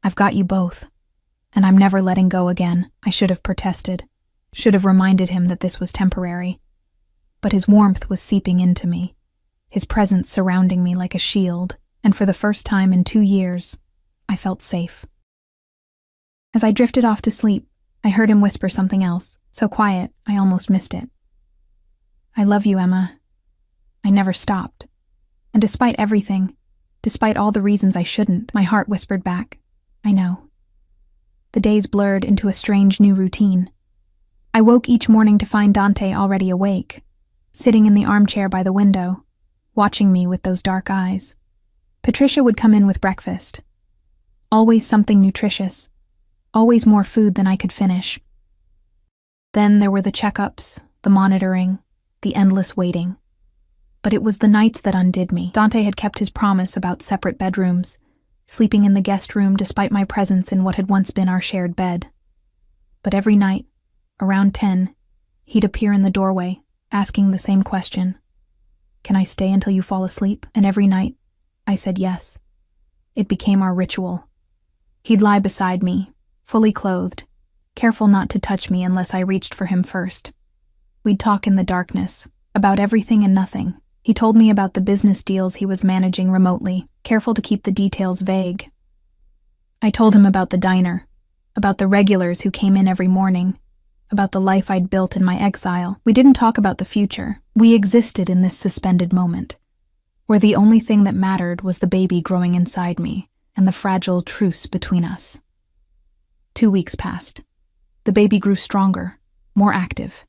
"I've got you both. And I'm never letting go again." I should have protested, should have reminded him that this was temporary. But his warmth was seeping into me, his presence surrounding me like a shield, and for the first time in 2 years, I felt safe. As I drifted off to sleep, I heard him whisper something else, so quiet I almost missed it. "I love you, Emma." I never stopped. And despite everything, despite all the reasons I shouldn't, my heart whispered back, "I know." The days blurred into a strange new routine. I woke each morning to find Dante already awake, sitting in the armchair by the window, watching me with those dark eyes. Patricia would come in with breakfast. Always something nutritious, always more food than I could finish. Then there were the checkups, the monitoring, the endless waiting. But it was the nights that undid me. Dante had kept his promise about separate bedrooms, sleeping in the guest room despite my presence in what had once been our shared bed. But every night, around 10, he'd appear in the doorway, asking the same question. "Can I stay until you fall asleep?" And every night, I said yes. It became our ritual. He'd lie beside me, fully clothed, careful not to touch me unless I reached for him first. We'd talk in the darkness, about everything and nothing. He told me about the business deals he was managing remotely, careful to keep the details vague. I told him about the diner, about the regulars who came in every morning, about the life I'd built in my exile. We didn't talk about the future. We existed in this suspended moment, where the only thing that mattered was the baby growing inside me and the fragile truce between us. 2 weeks passed. The baby grew stronger, more active.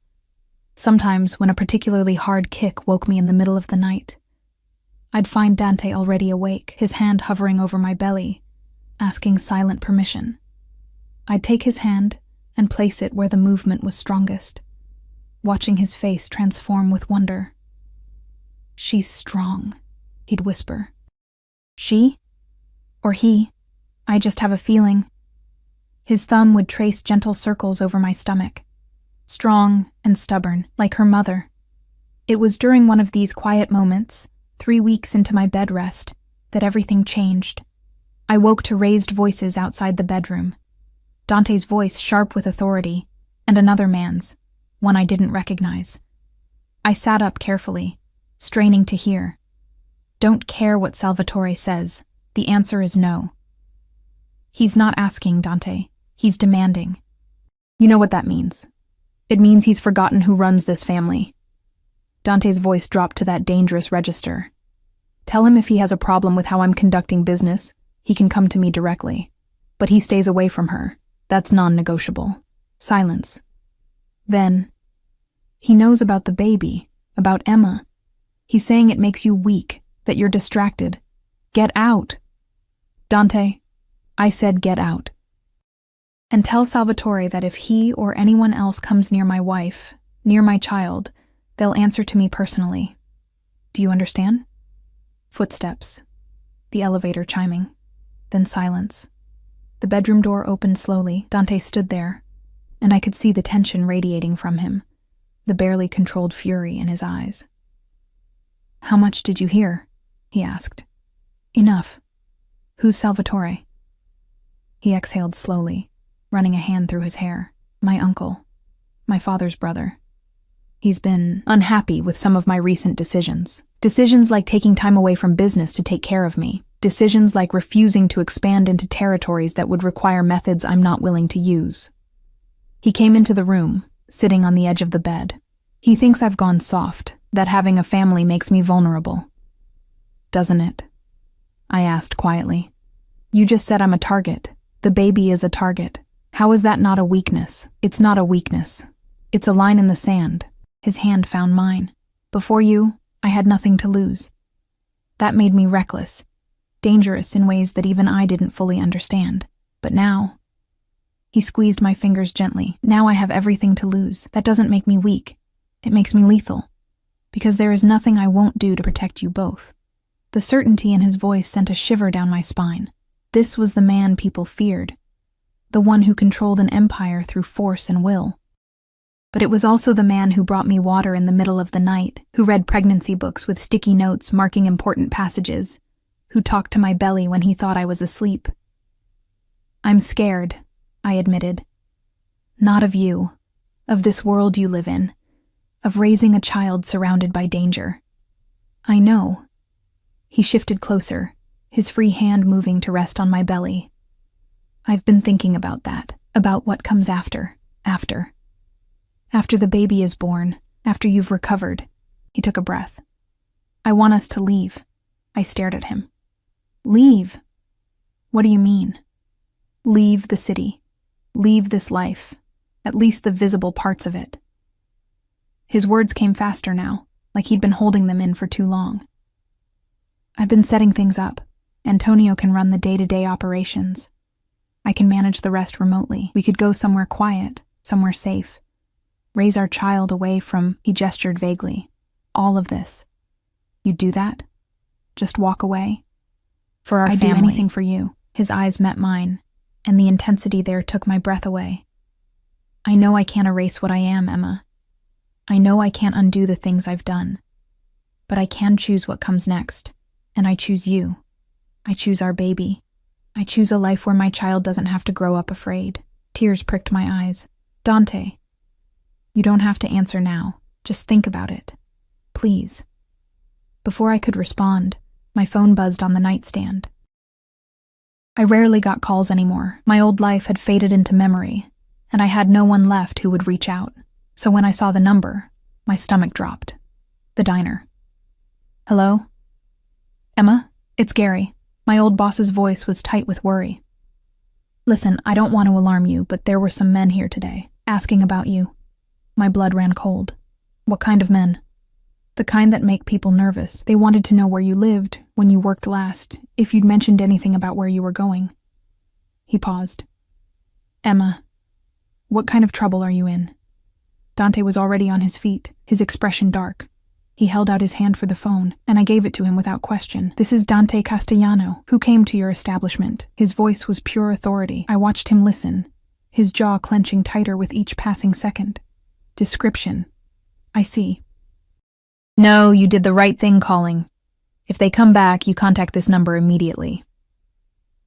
Sometimes, when a particularly hard kick woke me in the middle of the night, I'd find Dante already awake, his hand hovering over my belly, asking silent permission. I'd take his hand and place it where the movement was strongest, watching his face transform with wonder. "She's strong," he'd whisper. "She? Or he? I just have a feeling." His thumb would trace gentle circles over my stomach, strong and stubborn, like her mother. It was during one of these quiet moments, 3 weeks into my bed rest, that everything changed. I woke to raised voices outside the bedroom. Dante's voice sharp with authority, and another man's, one I didn't recognize. I sat up carefully, straining to hear. "Don't care what Salvatore says. The answer is no." "He's not asking, Dante. He's demanding." "You know what that means. It means he's forgotten who runs this family." Dante's voice dropped to that dangerous register. "Tell him if he has a problem with how I'm conducting business, he can come to me directly. But he stays away from her. That's non-negotiable." Silence. Then, "He knows about the baby, about Emma. He's saying it makes you weak, that you're distracted. Get out." "Dante," I said, "get out. And tell Salvatore that if he or anyone else comes near my wife, near my child, they'll answer to me personally. Do you understand?" Footsteps. The elevator chiming. Then silence. The bedroom door opened slowly. Dante stood there, and I could see the tension radiating from him, the barely controlled fury in his eyes. "How much did you hear?" he asked. "Enough. Who's Salvatore?" He exhaled slowly, running a hand through his hair. "My uncle. My father's brother. He's been unhappy with some of my recent decisions. Decisions like taking time away from business to take care of me. Decisions like refusing to expand into territories that would require methods I'm not willing to use." He came into the room, sitting on the edge of the bed. "He thinks I've gone soft, that having a family makes me vulnerable." "Doesn't it?" I asked quietly. "You just said I'm a target. The baby is a target. How is that not a weakness?" "It's not a weakness. It's a line in the sand." His hand found mine. "Before you, I had nothing to lose. That made me reckless, dangerous in ways that even I didn't fully understand. But now..." He squeezed my fingers gently. "Now I have everything to lose. That doesn't make me weak. It makes me lethal. Because there is nothing I won't do to protect you both." The certainty in his voice sent a shiver down my spine. This was the man people feared, the one who controlled an empire through force and will. But it was also the man who brought me water in the middle of the night, who read pregnancy books with sticky notes marking important passages, who talked to my belly when he thought I was asleep. I'm scared, I admitted. Not of you, of this world you live in, of raising a child surrounded by danger. I know. He shifted closer, his free hand moving to rest on my belly. I've been thinking about that, about what comes after. After the baby is born, after you've recovered. He took a breath. I want us to leave. I stared at him. Leave? What do you mean? Leave the city. Leave this life. At least the visible parts of it. His words came faster now, like he'd been holding them in for too long. I've been setting things up. Antonio can run the day-to-day operations. I can manage the rest remotely. We could go somewhere quiet, somewhere safe. Raise our child away from, he gestured vaguely, all of this. You'd do that? Just walk away? For our family. I'd do anything for you. His eyes met mine, and the intensity there took my breath away. I know I can't erase what I am, Emma. I know I can't undo the things I've done. But I can choose what comes next, and I choose you. I choose our baby. I choose a life where my child doesn't have to grow up afraid. Tears pricked my eyes. Dante. You don't have to answer now. Just think about it. Please. Before I could respond, my phone buzzed on the nightstand. I rarely got calls anymore. My old life had faded into memory, and I had no one left who would reach out. So when I saw the number, my stomach dropped. The diner. Hello? Emma? It's Gary. My old boss's voice was tight with worry. Listen, I don't want to alarm you, but there were some men here today, asking about you. My blood ran cold. What kind of men? The kind that make people nervous. They wanted to know where you lived, when you worked last, if you'd mentioned anything about where you were going. He paused. Emma, what kind of trouble are you in? Dante was already on his feet, his expression dark. He held out his hand for the phone, and I gave it to him without question. This is Dante Castellano, who came to your establishment. His voice was pure authority. I watched him listen, his jaw clenching tighter with each passing second. Description. I see. No, you did the right thing calling. If they come back, you contact this number immediately.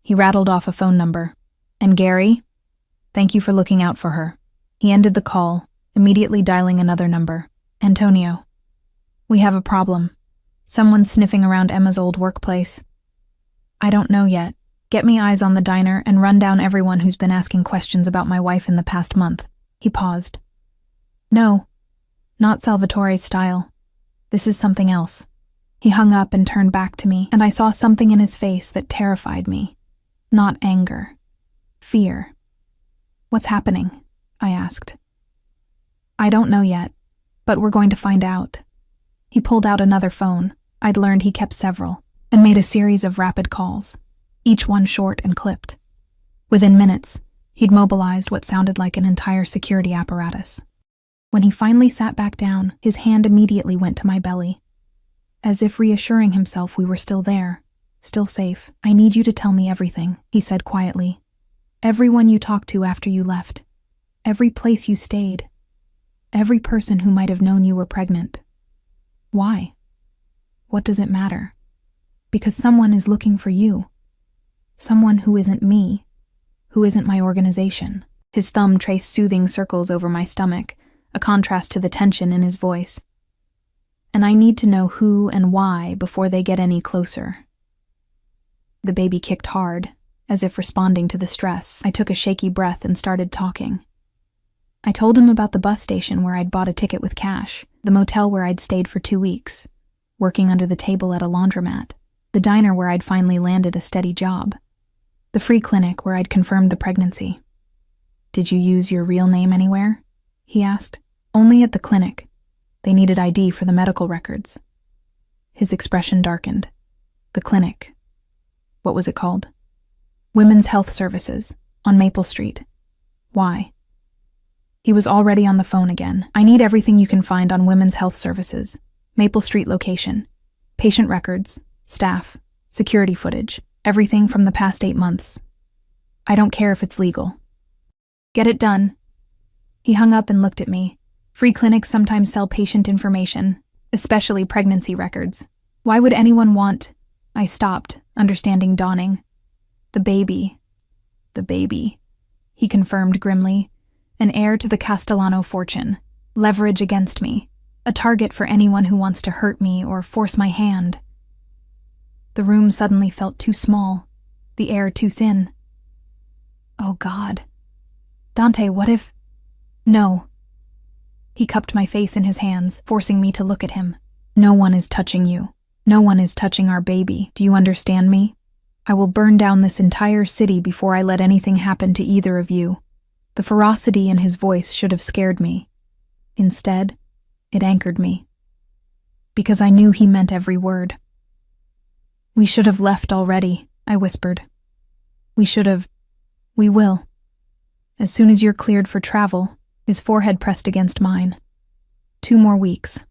He rattled off a phone number. And Gary? Thank you for looking out for her. He ended the call, immediately dialing another number. Antonio. We have a problem. Someone's sniffing around Emma's old workplace. I don't know yet. Get me eyes on the diner and run down everyone who's been asking questions about my wife in the past month. He paused. No, not Salvatore's style. This is something else. He hung up and turned back to me, and I saw something in his face that terrified me. Not anger. Fear. What's happening? I asked. I don't know yet, but we're going to find out. He pulled out another phone. I'd learned he kept several, and made a series of rapid calls, each one short and clipped. Within minutes, he'd mobilized what sounded like an entire security apparatus. When he finally sat back down, his hand immediately went to my belly. As if reassuring himself we were still there, still safe. I need you to tell me everything, he said quietly. Everyone you talked to after you left. Every place you stayed. Every person who might have known you were pregnant. Why? What does it matter? Because someone is looking for you. Someone who isn't me, who isn't my organization. His thumb traced soothing circles over my stomach, a contrast to the tension in his voice. And I need to know who and why before they get any closer. The baby kicked hard, as if responding to the stress. I took a shaky breath and started talking. I told him about the bus station where I'd bought a ticket with cash, the motel where I'd stayed for 2 weeks, working under the table at a laundromat, the diner where I'd finally landed a steady job, the free clinic where I'd confirmed the pregnancy. Did you use your real name anywhere? He asked. Only at the clinic. They needed ID for the medical records. His expression darkened. The clinic. What was it called? Women's Health Services, on Maple Street. Why? He was already on the phone again. I need everything you can find on Women's Health Services. Maple Street location. Patient records, staff, security footage, everything from the past 8 months. I don't care if it's legal. Get it done. He hung up and looked at me. Free clinics sometimes sell patient information, especially pregnancy records. Why would anyone want? I stopped, understanding dawning. The baby, he confirmed grimly. An heir to the Castellano fortune, leverage against me, a target for anyone who wants to hurt me or force my hand. The room suddenly felt too small, the air too thin. Oh God. Dante, what if... No. He cupped my face in his hands, forcing me to look at him. No one is touching you. No one is touching our baby. Do you understand me? I will burn down this entire city before I let anything happen to either of you. The ferocity in his voice should have scared me. Instead, it anchored me. Because I knew he meant every word. We should have left already, I whispered. We will. As soon as you're cleared for travel, his forehead pressed against mine. 2 more weeks.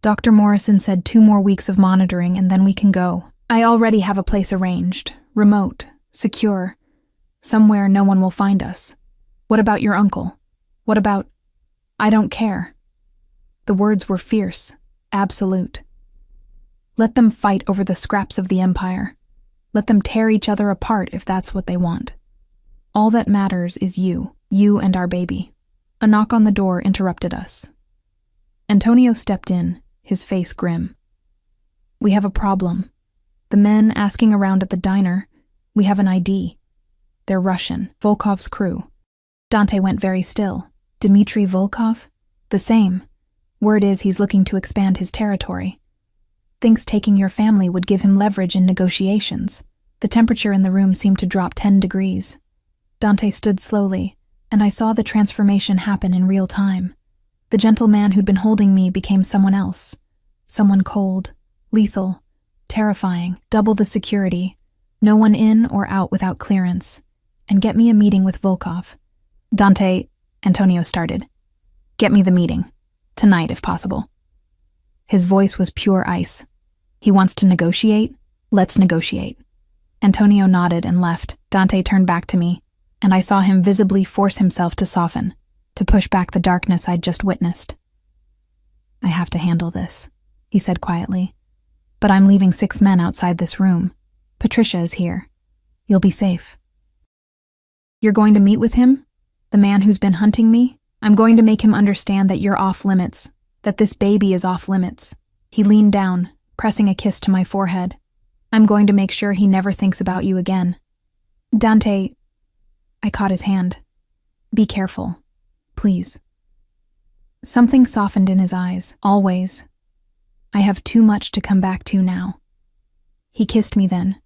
Dr. Morrison said 2 more weeks of monitoring and then we can go. I already have a place arranged, remote, secure, somewhere no one will find us. What about your uncle? What about... I don't care. The words were fierce, absolute. Let them fight over the scraps of the empire. Let them tear each other apart if that's what they want. All that matters is you and our baby. A knock on the door interrupted us. Antonio stepped in, his face grim. We have a problem. The men asking around at the diner, we have an ID. They're Russian, Volkov's crew. Dante went very still. Dmitry Volkov? The same. Word is he's looking to expand his territory. Thinks taking your family would give him leverage in negotiations. The temperature in the room seemed to drop 10 degrees. Dante stood slowly, and I saw the transformation happen in real time. The gentle man who'd been holding me became someone else. Someone cold, lethal, terrifying, double the security, no one in or out without clearance, and get me a meeting with Volkov. Dante, Antonio started. Get me the meeting. Tonight, if possible. His voice was pure ice. He wants to negotiate? Let's negotiate. Antonio nodded and left. Dante turned back to me, and I saw him visibly force himself to soften, to push back the darkness I'd just witnessed. I have to handle this, he said quietly. But I'm leaving 6 men outside this room. Patricia is here. You'll be safe. You're going to meet with him? The man who's been hunting me? I'm going to make him understand that you're off limits, that this baby is off limits. He leaned down, pressing a kiss to my forehead. I'm going to make sure he never thinks about you again. Dante, I caught his hand. Be careful, please. Something softened in his eyes, always. I have too much to come back to now. He kissed me then,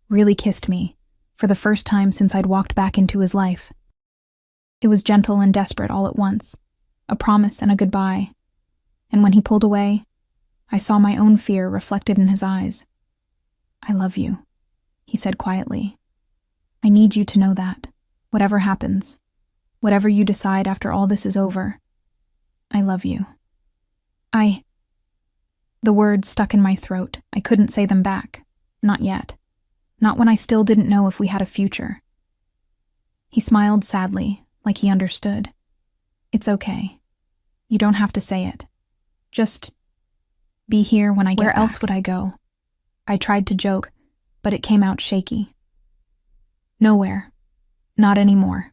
really kissed me, for the first time since I'd walked back into his life. It was gentle and desperate all at once, a promise and a goodbye. And when he pulled away, I saw my own fear reflected in his eyes. I love you, he said quietly. I need you to know that, whatever happens, whatever you decide after all this is over, I love you. The words stuck in my throat. I couldn't say them back. Not yet. Not when I still didn't know if we had a future. He smiled sadly, like he understood. It's okay. You don't have to say it. Just be here when I get back. Where else would I go? I tried to joke, but it came out shaky. Nowhere. Not anymore.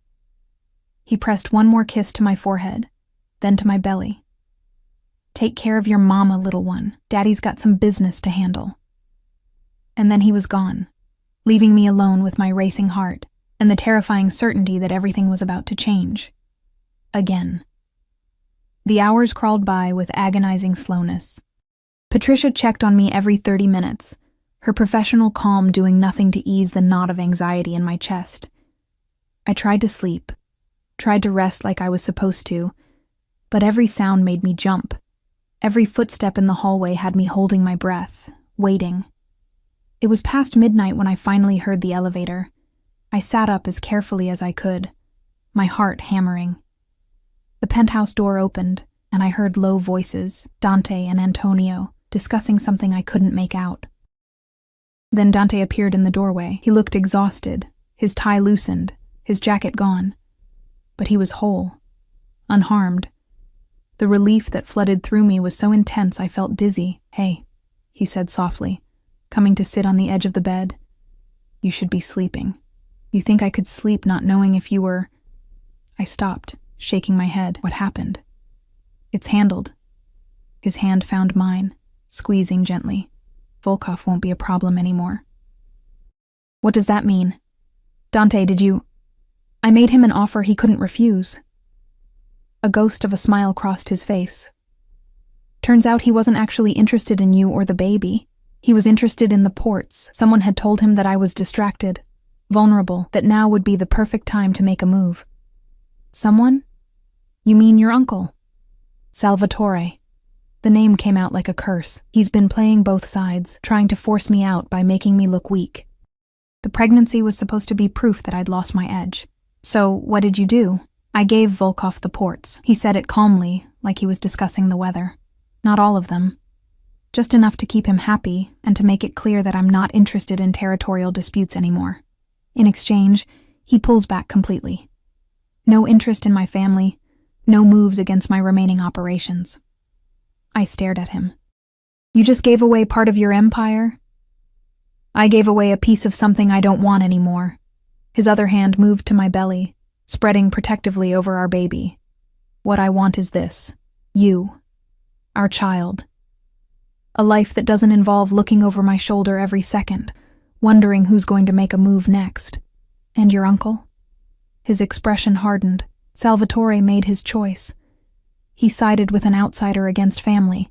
He pressed one more kiss to my forehead, then to my belly. Take care of your mama, little one. Daddy's got some business to handle. And then he was gone, leaving me alone with my racing heart and the terrifying certainty that everything was about to change. Again. The hours crawled by with agonizing slowness. Patricia checked on me every 30 minutes, her professional calm doing nothing to ease the knot of anxiety in my chest. I tried to sleep, tried to rest like I was supposed to, but every sound made me jump. Every footstep in the hallway had me holding my breath, waiting. It was past midnight when I finally heard the elevator. I sat up as carefully as I could, my heart hammering. The penthouse door opened, and I heard low voices, Dante and Antonio, discussing something I couldn't make out. Then Dante appeared in the doorway. He looked exhausted, his tie loosened, his jacket gone. But he was whole, unharmed. The relief that flooded through me was so intense I felt dizzy. Hey, he said softly. coming to sit on the edge of the bed. You should be sleeping. You think I could sleep not knowing if you were... I stopped, shaking my head. What happened? It's handled. His hand found mine, squeezing gently. Volkov won't be a problem anymore. What does that mean? Dante, did you... I made him an offer he couldn't refuse. A ghost of a smile crossed his face. Turns out he wasn't actually interested in you or the baby. He was interested in the ports. Someone had told him that I was distracted, vulnerable, that now would be the perfect time to make a move. Someone? You mean your uncle? Salvatore. The name came out like a curse. He's been playing both sides, trying to force me out by making me look weak. The pregnancy was supposed to be proof that I'd lost my edge. So, what did you do? I gave Volkov the ports. He said it calmly, like he was discussing the weather. Not all of them. Just enough to keep him happy and to make it clear that I'm not interested in territorial disputes anymore. In exchange, he pulls back completely. No interest in my family, no moves against my remaining operations. I stared at him. You just gave away part of your empire? I gave away a piece of something I don't want anymore. His other hand moved to my belly, spreading protectively over our baby. What I want is this. You. Our child. A life that doesn't involve looking over my shoulder every second, wondering who's going to make a move next. And your uncle? His expression hardened. Salvatore made his choice. He sided with an outsider against family.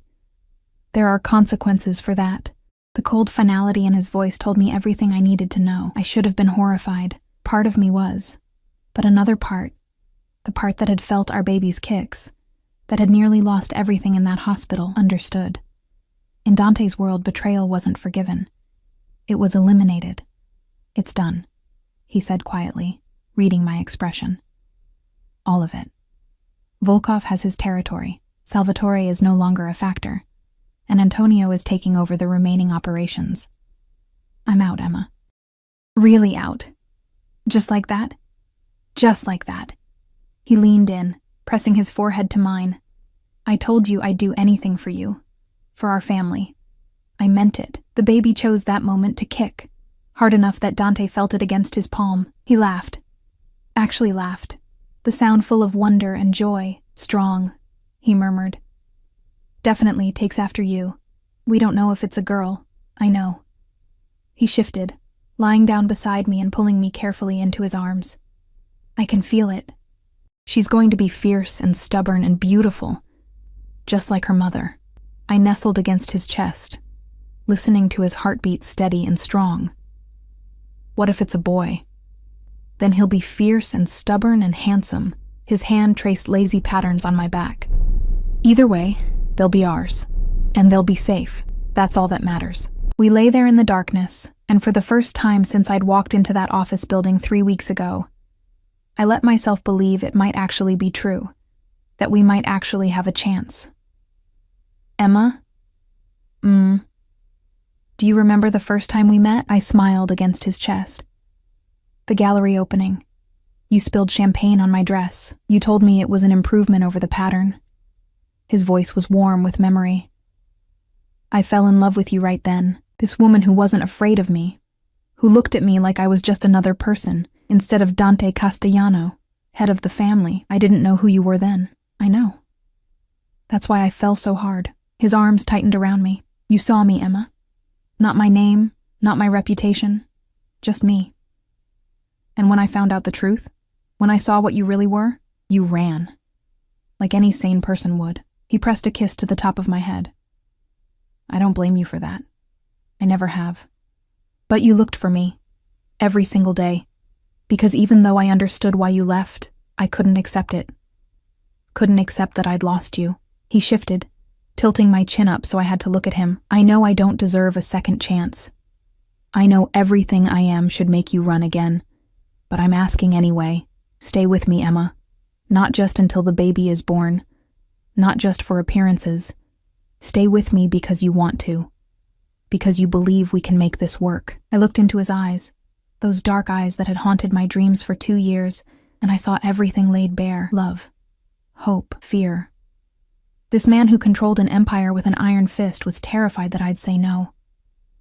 There are consequences for that. The cold finality in his voice told me everything I needed to know. I should have been horrified. Part of me was. But another part, the part that had felt our baby's kicks, that had nearly lost everything in that hospital, understood. In Dante's world, betrayal wasn't forgiven. It was eliminated. It's done, he said quietly, reading my expression. All of it. Volkov has his territory. Salvatore is no longer a factor. And Antonio is taking over the remaining operations. I'm out, Emma. Really out. Just like that? Just like that. He leaned in, pressing his forehead to mine. I told you I'd do anything for you. For our family. I meant it. The baby chose that moment to kick. Hard enough that Dante felt it against his palm. He laughed. Actually laughed. The sound full of wonder and joy. Strong, he murmured. Definitely takes after you. We don't know if it's a girl. I know. He shifted, lying down beside me and pulling me carefully into his arms. I can feel it. She's going to be fierce and stubborn and beautiful, just like her mother. I nestled against his chest, listening to his heartbeat steady and strong. What if it's a boy? Then he'll be fierce and stubborn and handsome. His hand traced lazy patterns on my back. Either way, they'll be ours. And they'll be safe. That's all that matters. We lay there in the darkness, and for the first time since I'd walked into that office building 3 weeks ago, I let myself believe it might actually be true, that we might actually have a chance. Emma? Do you remember the first time we met? I smiled against his chest. The gallery opening. You spilled champagne on my dress. You told me it was an improvement over the pattern. His voice was warm with memory. I fell in love with you right then. This woman who wasn't afraid of me, who looked at me like I was just another person, instead of Dante Castellano, head of the family. I didn't know who you were then. I know. That's why I fell so hard. His arms tightened around me. You saw me, Emma. Not my name, not my reputation, just me. And when I found out the truth, when I saw what you really were, you ran. Like any sane person would. He pressed a kiss to the top of my head. I don't blame you for that. I never have. But you looked for me, every single day, because even though I understood why you left, I couldn't accept it. Couldn't accept that I'd lost you. He shifted, tilting my chin up so I had to look at him. I know I don't deserve a second chance. I know everything I am should make you run again, but I'm asking anyway. Stay with me, Emma. Not just until the baby is born. Not just for appearances. Stay with me because you want to. Because you believe we can make this work. I looked into his eyes, those dark eyes that had haunted my dreams for 2 years, and I saw everything laid bare. Love, hope, fear. This man who controlled an empire with an iron fist was terrified that I'd say no.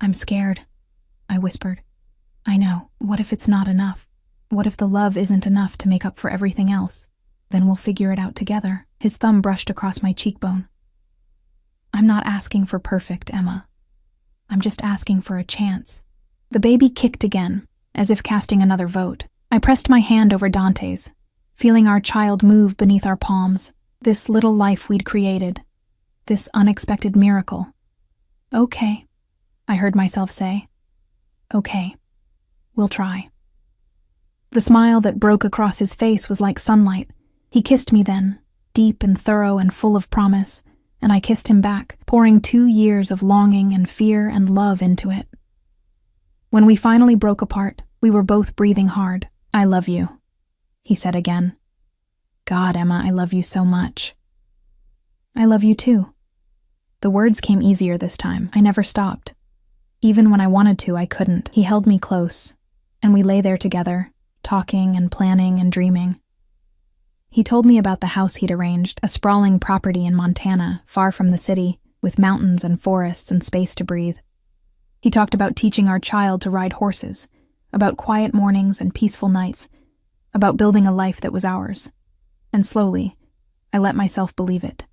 I'm scared, I whispered. I know. What if it's not enough? What if the love isn't enough to make up for everything else? Then we'll figure it out together. His thumb brushed across my cheekbone. I'm not asking for perfect, Emma. I'm just asking for a chance. The baby kicked again, as if casting another vote. I pressed my hand over Dante's, feeling our child move beneath our palms. This little life we'd created. This unexpected miracle. Okay, I heard myself say. Okay, we'll try. The smile that broke across his face was like sunlight. He kissed me then, deep and thorough and full of promise, and I kissed him back, pouring 2 years of longing and fear and love into it. When we finally broke apart, we were both breathing hard. I love you, he said again. God, Emma, I love you so much. I love you too. The words came easier this time. I never stopped. Even when I wanted to, I couldn't. He held me close, and we lay there together, talking and planning and dreaming. He told me about the house he'd arranged, a sprawling property in Montana, far from the city, with mountains and forests and space to breathe. He talked about teaching our child to ride horses, about quiet mornings and peaceful nights, about building a life that was ours. And slowly, I let myself believe it.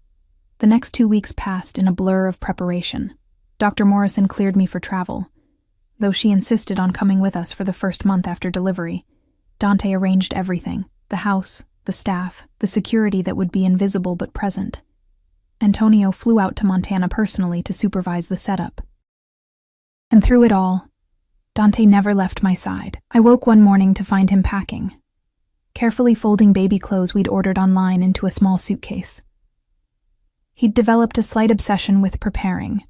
The next 2 weeks passed in a blur of preparation. Dr. Morrison cleared me for travel. Though she insisted on coming with us for the first month after delivery, Dante arranged everything: the house, the staff, the security that would be invisible but present. Antonio flew out to Montana personally to supervise the setup. And through it all, Dante never left my side. I woke one morning to find him packing, carefully folding baby clothes we'd ordered online into a small suitcase. He'd developed a slight obsession with preparing,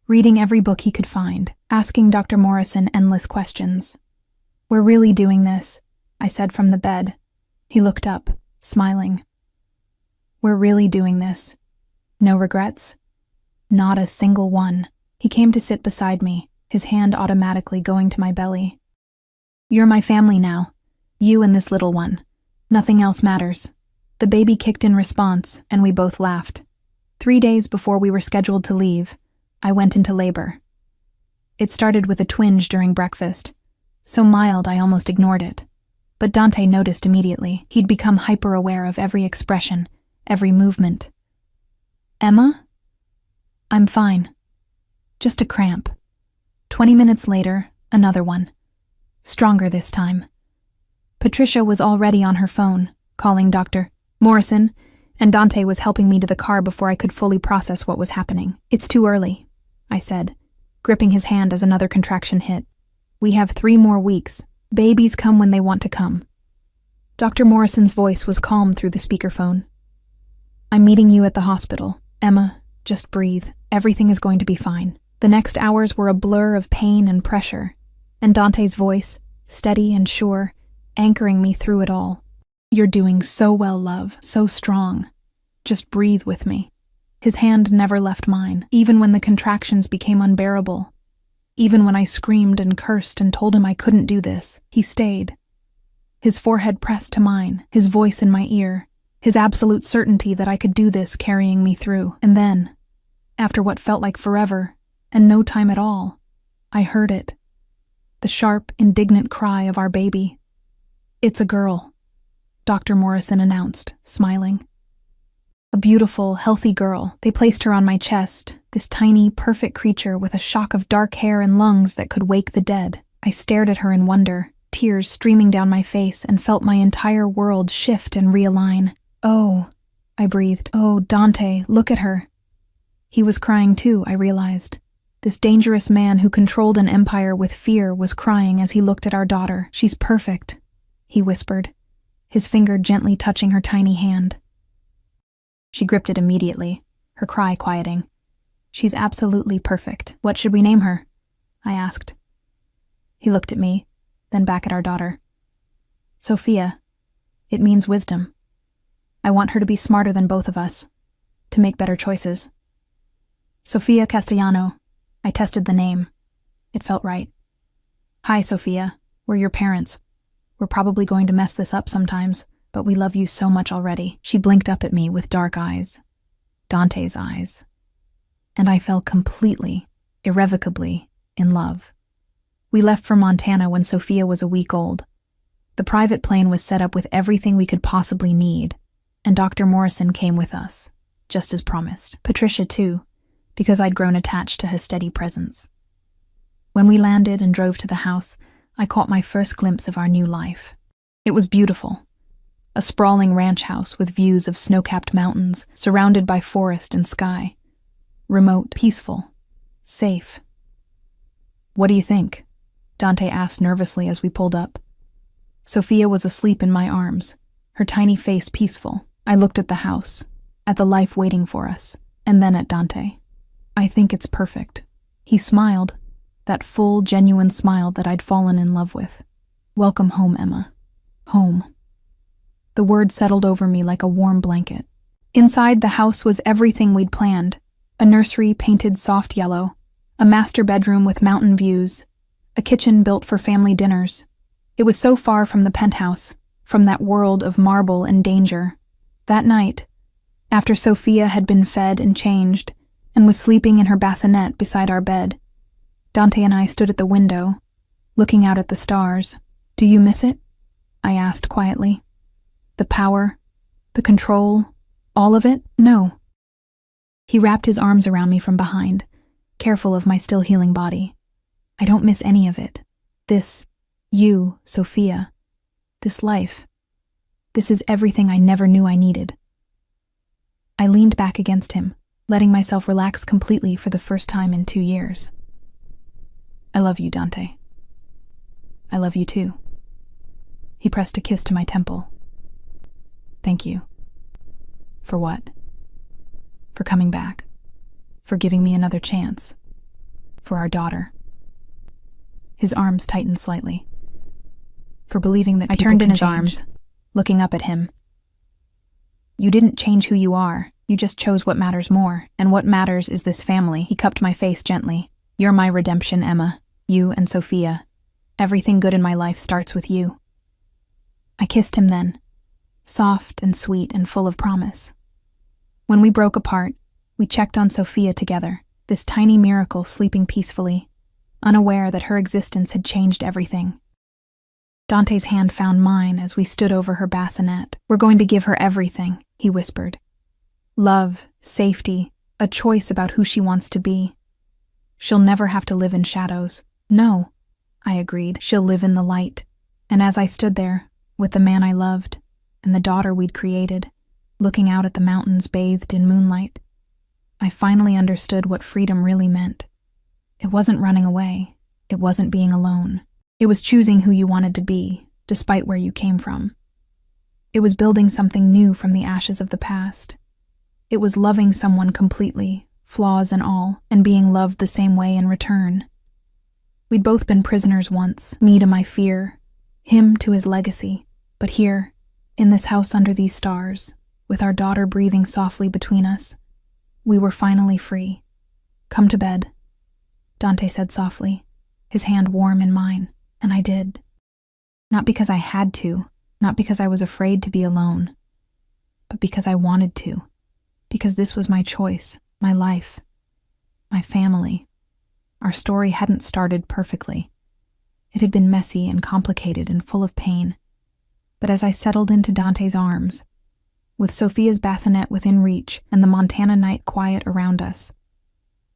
reading every book he could find, asking Dr. Morrison endless questions. We're really doing this, I said from the bed. He looked up, smiling. We're really doing this. No regrets? Not a single one. He came to sit beside me, his hand automatically going to my belly. You're my family now. You and this little one. Nothing else matters. The baby kicked in response, and we both laughed. 3 days before we were scheduled to leave, I went into labor. It started with a twinge during breakfast, so mild I almost ignored it. But Dante noticed immediately. He'd become hyper-aware of every expression, every movement. Emma? I'm fine. Just a cramp. 20 minutes later, another one. Stronger this time. Patricia was already on her phone, calling Dr. Morrison, and Dante was helping me to the car before I could fully process what was happening. It's too early, I said, gripping his hand as another contraction hit. We have 3 more weeks. Babies come when they want to come. Dr. Morrison's voice was calm through the speakerphone. I'm meeting you at the hospital. Emma, just breathe. Everything is going to be fine. The next hours were a blur of pain and pressure, and Dante's voice, steady and sure, anchoring me through it all. You're doing so well, love, so strong. Just breathe with me. His hand never left mine, even when the contractions became unbearable. Even when I screamed and cursed and told him I couldn't do this, he stayed. His forehead pressed to mine, his voice in my ear, his absolute certainty that I could do this carrying me through. And then, after what felt like forever, and no time at all, I heard it. The sharp, indignant cry of our baby. It's a girl, Dr. Morrison announced, smiling. A beautiful, healthy girl. They placed her on my chest, this tiny, perfect creature with a shock of dark hair and lungs that could wake the dead. I stared at her in wonder, tears streaming down my face, and felt my entire world shift and realign. Oh, I breathed. Oh, Dante, look at her. He was crying too, I realized. This dangerous man who controlled an empire with fear was crying as he looked at our daughter. She's perfect, he whispered, his finger gently touching her tiny hand. She gripped it immediately, her cry quieting. She's absolutely perfect. What should we name her? I asked. He looked at me, then back at our daughter. Sophia. It means wisdom. I want her to be smarter than both of us, to make better choices. Sophia Castellano. I tested the name. It felt right. Hi, Sophia. We're your parents. We're probably going to mess this up sometimes, but we love you so much already. She blinked up at me with dark eyes. Dante's eyes. And I fell completely, irrevocably, in love. We left for Montana when Sophia was a week old. The private plane was set up with everything we could possibly need, and Dr. Morrison came with us, just as promised. Patricia, too, because I'd grown attached to her steady presence. When we landed and drove to the house, I caught my first glimpse of our new life. It was beautiful. A sprawling ranch house with views of snow-capped mountains, surrounded by forest and sky. Remote, peaceful, safe. "What do you think?" Dante asked nervously as we pulled up. Sophia was asleep in my arms, her tiny face peaceful. I looked at the house, at the life waiting for us, and then at Dante. "I think it's perfect." He smiled, that full, genuine smile that I'd fallen in love with. "Welcome home, Emma. Home." The word settled over me like a warm blanket. Inside, the house was everything we'd planned. A nursery painted soft yellow, a master bedroom with mountain views, a kitchen built for family dinners. It was so far from the penthouse, from that world of marble and danger. That night, after Sophia had been fed and changed, and was sleeping in her bassinet beside our bed, Dante and I stood at the window, looking out at the stars. "Do you miss it?" I asked quietly. "The power, the control, all of it?" "No." He wrapped his arms around me from behind, careful of my still healing body. "I don't miss any of it. This, you, Sophia, this life, this is everything I never knew I needed." I leaned back against him, letting myself relax completely for the first time in 2 years. "I love you, Dante. I love you too." He pressed a kiss to my temple. "Thank you." "For what?" "For coming back. For giving me another chance. For our daughter." His arms tightened slightly. "For believing that people can change." I turned in his arms, looking up at him. "You didn't change who you are. You just chose what matters more, and what matters is this family." He cupped my face gently. "You're my redemption, Emma. You and Sophia. Everything good in my life starts with you." I kissed him then, soft and sweet and full of promise. When we broke apart, we checked on Sophia together, this tiny miracle sleeping peacefully, unaware that her existence had changed everything. Dante's hand found mine as we stood over her bassinet. "We're going to give her everything," he whispered. "Love, safety, a choice about who she wants to be. She'll never have to live in shadows." "No," I agreed. "She'll live in the light." And as I stood there, with the man I loved, and the daughter we'd created, looking out at the mountains bathed in moonlight, I finally understood what freedom really meant. It wasn't running away. It wasn't being alone. It was choosing who you wanted to be, despite where you came from. It was building something new from the ashes of the past. It was loving someone completely, flaws and all, and being loved the same way in return. We'd both been prisoners once, me to my fear, him to his legacy. But here, in this house under these stars, with our daughter breathing softly between us, we were finally free. "Come to bed," Dante said softly, his hand warm in mine, and I did. Not because I had to, not because I was afraid to be alone, but because I wanted to, because this was my choice, my life, my family. Our story hadn't started perfectly. It had been messy and complicated and full of pain. But as I settled into Dante's arms, with Sophia's bassinet within reach and the Montana night quiet around us,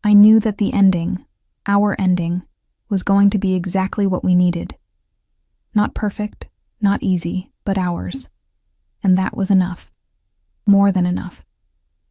I knew that the ending, our ending, was going to be exactly what we needed. Not perfect, not easy, but ours. And that was enough. More than enough.